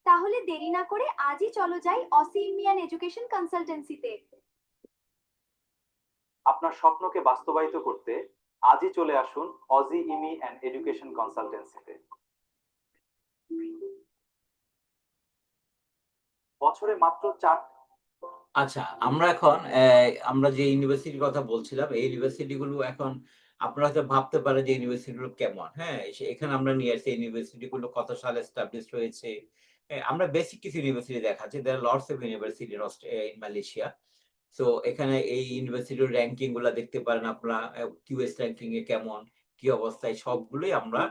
তাহলে দেরি না করে আজই চলো যাই অসি ইন্ডিয়ান এডুকেশন কনসালটেন্সিতে। আপনার স্বপ্নকে বাস্তবায়িত করতে আজই চলে আসুন অজি ইমি অ্যান্ড এডুকেশন কনসালটেন্সিতে। বছরে মাত্র 4। আচ্ছা, আমরা এখন আমরা যে ইউনিভার্সিটির কথা বলছিলাম এই ইউনিভার্সিটি গুলো এখন আপনারা হয়তো ভাবতে পারেন যে ইউনিভার্সিটি গুলো কেমন। হ্যাঁ, এখানে আমরা নিয়ে আসছি ইউনিভার্সিটি গুলো কত সালে এস্টাবলিশ হয়েছে। আমরা বেসিক কিছু ইউনিভার্সিটি দেখাচ্ছি। There are lots of university in Malaysia. So এখানে এই ইউনিভার্সিটির র্যাঙ্কিং গুলা দেখতে পারেন আপনারা, কিউএস র্যাঙ্কিং এ কেমন কি অবস্থায় সবগুলোই আমরা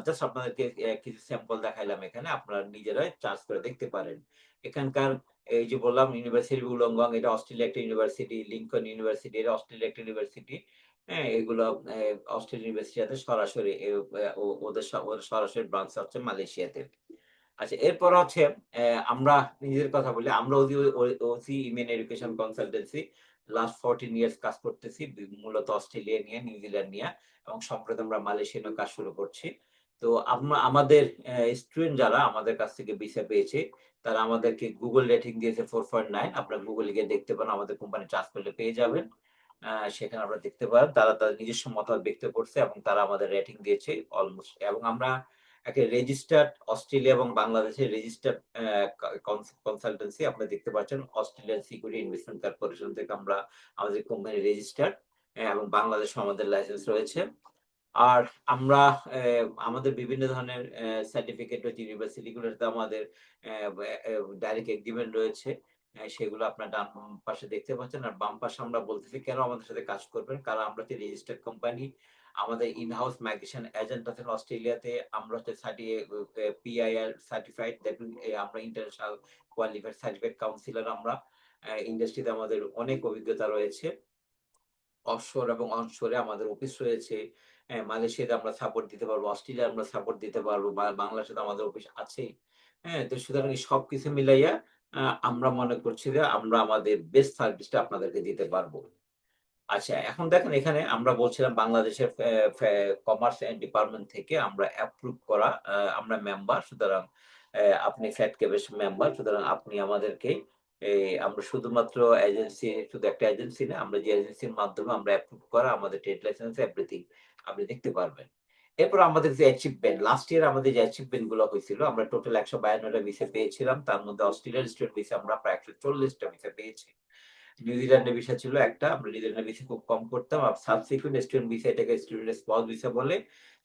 জাস্ট আপনাদেরকে কিছু স্যাম্পল দেখাইলাম। এখানে আপনারা নিজেরাই চার্জ করে দেখতে পারেন। এখানকার এই যে বললাম ইউনিভার্সিটি উলংগং, এটা অস্ট্রেলিয়া একটা ইউনিভার্সিটি, লিঙ্কন ইউনিভার্সিটি, এটা অস্ট্রেলিয়া একটা ইউনিভার্সিটি। হ্যাঁ, এগুলো অস্ট্রেলিয়া ইউনিভার্সিটিতে সরাসরি ওদের সরাসরি ব্রাঞ্চ হচ্ছে মালয়েশিয়াতে। আচ্ছা, এরপর হচ্ছে আমরা নিজেদের কথা বলি। আমরা OC Yemen education consultancy last 14 years কাজ করতেছি, মূলত অস্ট্রেলিয়া নিয়ে, নিউজিল্যান্ড নিয়ে, এবং সম্প্রতি আমরা মালয়েশিয়া নিয়ে কাজ শুরু করছি। তো আমাদের স্টুডেন্ট যারা আমাদের কাছ থেকে ভিসা পেয়েছে তারা আমাদেরকে গুগল রেটিং দিয়েছে 4.9। আপনারা গুগলে গিয়ে দেখতে পারেন, আমাদের কোম্পানি চার্জ করলে পেয়ে যাবেন। সেখানে আপনারা দেখতে পারেন তারা তাদের নিজস্ব মতামত ব্যক্ত করছে এবং তারা আমাদের রেটিং দিয়েছে অলমোস্ট। এবং আমরা একটা রেজিস্টার্ড অস্ট্রেলিয়া এবং বাংলাদেশের রেজিস্টার্ড কনসালটেন্সি। আপনি দেখতে পাচ্ছেন অস্ট্রেলিয়ান সিকিউরিটি ইনভেস্টমেন্ট কর্পোরেশন থেকে আমরা আমাদের কোম্পানি রেজিস্টার্ড এবং বাংলাদেশে আমাদের লাইসেন্স রয়েছে। আর আমরা আমাদের বিভিন্ন ধরনের সার্টিফিকেট রয়েছে ইউনিভার্সিটি গুলোতে, আমাদের ডাইরেক্ট এগ্রিমেন্ট রয়েছে। সেগুলো আপনার ডান পাশে দেখতে পাচ্ছেন। আর বাম পাশে আমরা বলতেছি কেন আমাদের সাথে কাজ করবেন, কারণ আমরা হচ্ছে রেজিস্টার্ড কোম্পানি। আমাদের ইনহাউস মাইগ্রেশন এজেন্ট আছেন অস্ট্রেলিয়াতে। আমরা হচ্ছে পিআইআর সার্টিফাইড, আমরা ইন্টারন্যাশনাল কোয়ালিফাইড সার্টিফাইড কাউন্সিলর। আমরা ইন্ডাস্ট্রিতে আমাদের অনেক অভিজ্ঞতা রয়েছে। অফশোর এবং অনশোরে আমাদের অফিস রয়েছে। মালয়েশিয়াতে আমরা সাপোর্ট দিতে পারবো, অস্ট্রেলিয়া আমরা সাপোর্ট দিতে পারবো, বাংলাদেশে আমাদের অফিস আছে। হ্যাঁ, তো সুতরাং সবকিছু মিলাইয়া আমরা মনে করছি যে আমরা আমাদের বেস্ট সার্ভিসটা আপনাদেরকে দিতে পারবো। আচ্ছা, এখন দেখেন এখানে আমরা বলছিলাম বাংলাদেশের কমার্স ডিপার্টমেন্ট থেকে আমরা অ্যাপ্রুভ করা, আমরা মেম্বার। সুতরাং আপনি ফ্যাটক্যাবের মেম্বার, সুতরাং আপনি আমাদেরকে আমরা শুধুমাত্র এজেন্সি, শুধু একটা এজেন্সি না, আমরা যে এজেন্সির মাধ্যমে আমরা অ্যাপ্রুভ করা আমাদের ট্রেড লাইসেন্স এভরিথিং আপনি দেখতে পারবেন। এরপর আমাদের যে অ্যাচিভমেন্ট, লাস্ট ইয়ার আমাদের যে অ্যাচিভমেন্ট গুলো হয়েছিল, আমরা টোটাল 152টা ভিসা পেয়েছিলাম। তার মধ্যে অস্ট্রেলিয়ান স্টুডেন্ট ভিসা আমরা প্রায় 140টা ভিসা পেয়েছি। নিউজিল্যান্ডের ভিসা ছিল একটা, আমরা নিউজিল্যান্ডের ভিসা খুব কম করতাম। আর সাবসিকুয়েন্ট স্টুডেন্ট ভিসা, এটাকে স্টুডেন্ট স্পাউস ভিসা বলে,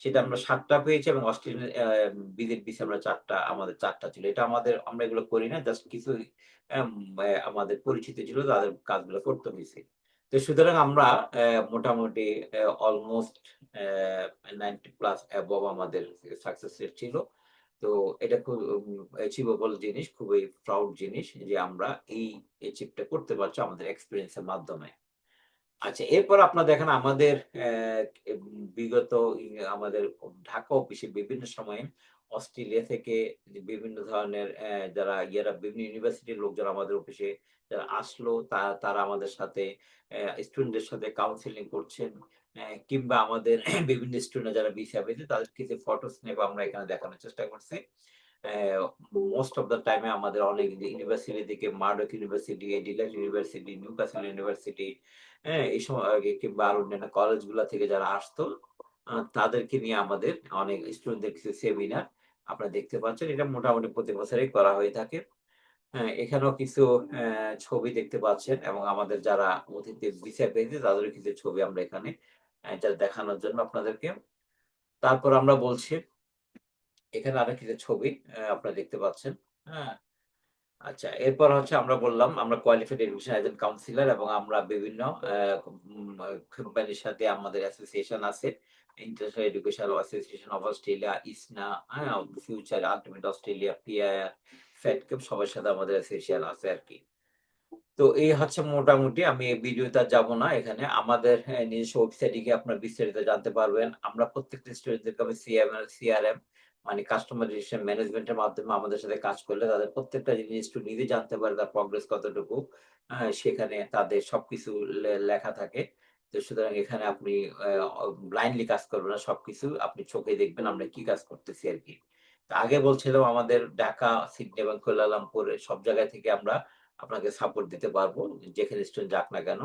সেটা আমরা 7টা পেয়েছি, এবং অস্ট্রেলিয়ান ভিজিট ভিসা আমরা 4টা, আমাদের 4টা ছিল। এটা আমরা এগুলো করি না, জাস্ট কিছু আমাদের পরিচিত ছিল, তাদের কাজগুলো করতে হয়েছে। তো সুতরাং আমরা মোটামুটি অলমোস্ট 90+ অ্যাবভ আমাদের সাকসেস রেট ছিল। তো এটা খুব অ্যাচিভেবল জিনিস, খুবই প্রাউড জিনিস যে আমরা এই অ্যাচিভটা করতে পারছি আমাদের এক্সপিরিয়েন্সের মাধ্যমে। আচ্ছা, এরপর আপনারা দেখেন আমাদের বিগত আমাদের ঢাকা অফিসে বিভিন্ন সময়ে অস্ট্রেলিয়া থেকে যে বিভিন্ন ধরনের যারা বিভিন্ন ইউনিভার্সিটির লোক যারা আমাদের অফিসে যারা আসলো, তারা আমাদের সাথে স্টুডেন্টদের সাথে কাউন্সিলিং করছেন, কিংবা আমাদের বিভিন্ন স্টুডেন্ট যারা ভিসা পেয়েছে তাদের কিছু ফটো স্ন্যাপ আমরা এখানে দেখানোর চেষ্টা করছি। মোস্ট অফ দ্য টাইমে আমাদের অনেক ইউনিভার্সিটি থেকে, Murdoch University, Delight University, Newcastle University, এই সময় কিংবা আরো অন্যান্য কলেজগুলো থেকে যারা আসতো, তাদেরকে নিয়ে আমাদের অনেক স্টুডেন্টদের কিছু সেমিনার আপনারা দেখতে পাচ্ছেন। এটা মোটামুটি প্রতি বছরই করা হয়ে থাকে। এখানেও কিছু ছবি দেখতে পাচ্ছেন, এবং আমাদের যারা অতিথি ভিসা পেয়েছে তাদেরও কিছু ছবি আমরা এখানে যা দেখানোর জন্য আপনাদেরকে। তারপর আমরা বলছি, এখানে আরো কিছু ছবি আপনারা দেখতে পাচ্ছেন। হ্যাঁ, আচ্ছা, এরপর হচ্ছে আমরা বললাম আমরা কোয়ালিফাইড এডুকেশন এজেন্ট কাউন্সিলর, এবং আমরা বিভিন্ন কোম্পানির সাথে আমাদের অ্যাসোসিয়েশন আছে, international educational association of Australia, ISANA, future ultimate Australia, PIR, Fedcap, সবার সাথে আমাদের অ্যাসোসিয়েশন আছে আর কি। তো এই হচ্ছে মোটামুটি, আমি এই ভিডিওতে যাব না। এখানে আমাদের নিজস্ব ওয়েবসাইটে গিয়ে আপনারা বিস্তারিত জানতে পারবেন। আমরা প্রত্যেকটা স্টুডেন্টদেরকে আমি সিআরএম মানে কাস্টমার রিলেশন ম্যানেজমেন্টের মাধ্যমে আমাদের সাথে কাজ করলে তাদের প্রত্যেকটা জিনিস একটু নিজে জানতে পারে, তার প্রগ্রেস কতটুকু, সেখানে তাদের সবকিছু লেখা থাকে। তো সুতরাং এখানে আপনি ব্লাইন্ডলি কাজ করবেন না, সবকিছু আপনি চোখে দেখবেন আমরা কি কাজ করতেছি আর কি। আগে বলছিলাম আমাদের ঢাকা, সিডনি এবং কুয়ালালামপুর সব জায়গা থেকে আমরা আপনাকে সাপোর্ট দিতে পারবো, যেখানে স্টুডেন্ট যাক না কেন।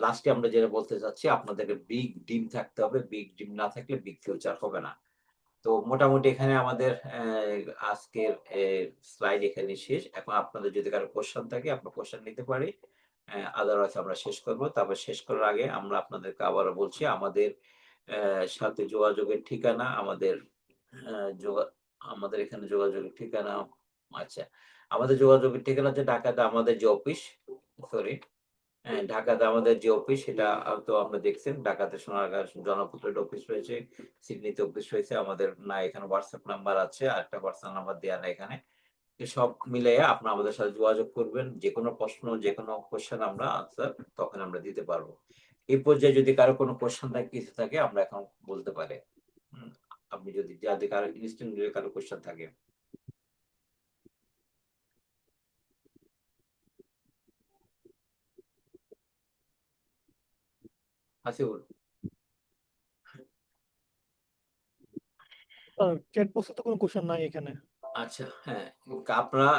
লাস্টে আমরা যেটা বলতে চাচ্ছি, আপনাদেরকে বিগ ড্রিম থাকতে হবে, বিগ ড্রিম না থাকলে বিগ ফিউচার হবে না। তো মোটামুটি এখানে আমাদের আজকের স্লাইড এখানে শেষ। এখন আপনাদের যদি কারো কোশ্চেন থাকে আপনার কোশ্চেন নিতে পারি, আদারওয়াইজ আমরা শেষ করব। তারপর শেষ করার আগে আমরা আপনাদেরকে আবারও বলছি আমাদের সাথে যোগাযোগের ঠিকানা, আমাদের এখানে যোগাযোগের ঠিকানা, আচ্ছা, আমাদের যোগাযোগের ঠিকানা হচ্ছে ঢাকাতে আমাদের যে অফিস, সরি, ঢাকাতে আমাদের যে অফিস সেটা তো আমরা দেখছেন, ঢাকাতে সোনারগাঁ জনপথের অফিস রয়েছে, সিডনিতে অফিস রয়েছে আমাদের, না এখানে হোয়াটসঅ্যাপ নাম্বার আছে, আর একটা পার্সোনাল নাম্বার দেওয়া না এখানে। সব মিলিয়ে আপনারা আমাদের সাথে যোগাযোগ করবেন, যে কোনো প্রশ্ন, যে কোনো কোশ্চেন আমরা আনসার তখন আমরা দিতে পারবো। এই পর্যায়ে যদি কারো কোনো কোশ্চেন থাকে, কিছু থাকে, আমরা এখন বলতে পারি। আপনি যদি কারো ইনস্ট্যান্ট কারো কোশ্চেন থাকে। হাসিবুল, চ্যাট বক্সে তো কোনো কোশ্চেন নাই এখানে। আচ্ছা, হ্যাঁ, আপনারা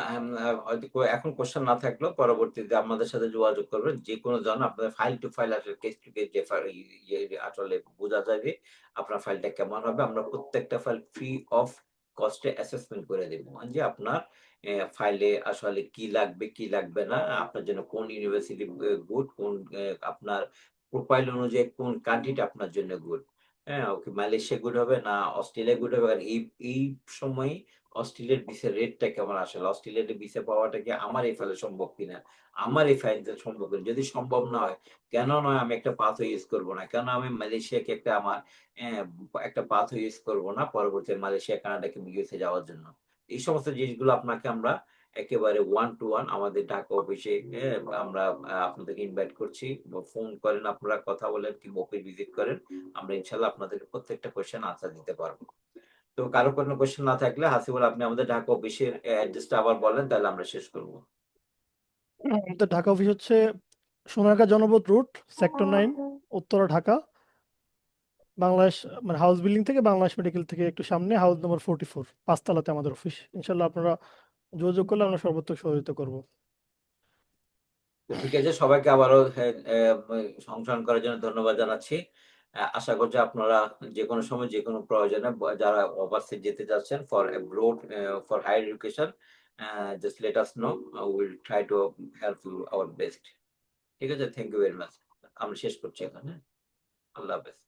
হয়তো এখন কোশ্চেন না থাকলেও পরবর্তীতে আমাদের সাথে যোগাযোগ করবেন, যে কোনো ধরনের আপনাদের ফাইল টু ফাইল আসলে কেস টু কেস আসলে বোঝা যাবে আপনার ফাইলটা কেমন হবে। আমরা প্রত্যেকটা ফাইল ফ্রি অফ কস্টে অ্যাসেসমেন্ট করে দেব, যে আপনার ফাইলে আসলে কি লাগবে কি লাগবে না, আপনার জন্য কোন ইউনিভার্সিটি গুড, কোন আপনার প্রোফাইল অনুযায়ী কোন কান্ট্রিটা আপনার জন্য গুড। হ্যাঁ, ওকে, মালয়েশিয়া গুড হবে না অস্ট্রেলিয়া গুড হবে, আর এই সময় অস্ট্রেলিয়ার ভিসার রেটটা কেমন, আসলে অস্ট্রেলিয়াতে ভিসা পাওয়াটা কি আমার এই ফাইলে সম্ভব কিনা, আমার এই ফাইলটা সম্ভব কিনা। যদি সম্ভব না হয়, কেন নয় আমি একটা পাথও ইউজ করবো না, কেন আমি মালয়েশিয়াকে একটা পাথও ইউজ করবো না পরবর্তী মালয়েশিয়া, কানাডাকে ইউএসএ যাওয়ার জন্য। এই সমস্ত জিনিসগুলো আপনাকে আমরা একেবারে 1-to-1 আমাদের ঢাকা অফিসে আমরা আপনাদেরকে ইনভাইট করছি। ফোন করেন, আপনারা কথা বলেন, কিংবা অফিস ভিজিট করেন, আমরা ইনশাল্লাহ আপনাদেরকে প্রত্যেকটা কোয়েশ্চেন আনসার দিতে পারবো। তো কারো কোনো কোয়েশ্চেন না থাকলে হাসিবুল আপনি আমাদের ঢাকা অফিসের অ্যাড্রেসটা আবার বলেন, তাহলে আমরা শেষ করবো। আমাদের ঢাকা অফিস হচ্ছে সোনারগাঁ জনপথ রুট, সেক্টর 9, উত্তরা, ঢাকা। বাংলাদেশ মানে হাউস বিল্ডিং থেকে, বাংলাদেশ মেডিকেল থেকে একটু সামনে, হাউস নম্বর 44, 5 তলাতে আমাদের অফিস। ইনশাল্লাহ আপনারা যোগাযোগ করলে আমরা সর্বোচ্চ সহযোগিতা করব। তো ঠিক আছে, সবাইকে আবারও সংশোধন করার জন্য ধন্যবাদ জানাচ্ছি। আশা করছি আপনারা যে কোনো সময় যে কোনো প্রয়োজনে যারা ওভারসিজ যেতে যাচ্ছেন for abroad for higher education just let us know, will try to help you our best. ঠিক আছে, থ্যাংক ইউ ভেরি মাচ। আমরা শেষ করছি এখানে। আল্লাহ হাফেজ।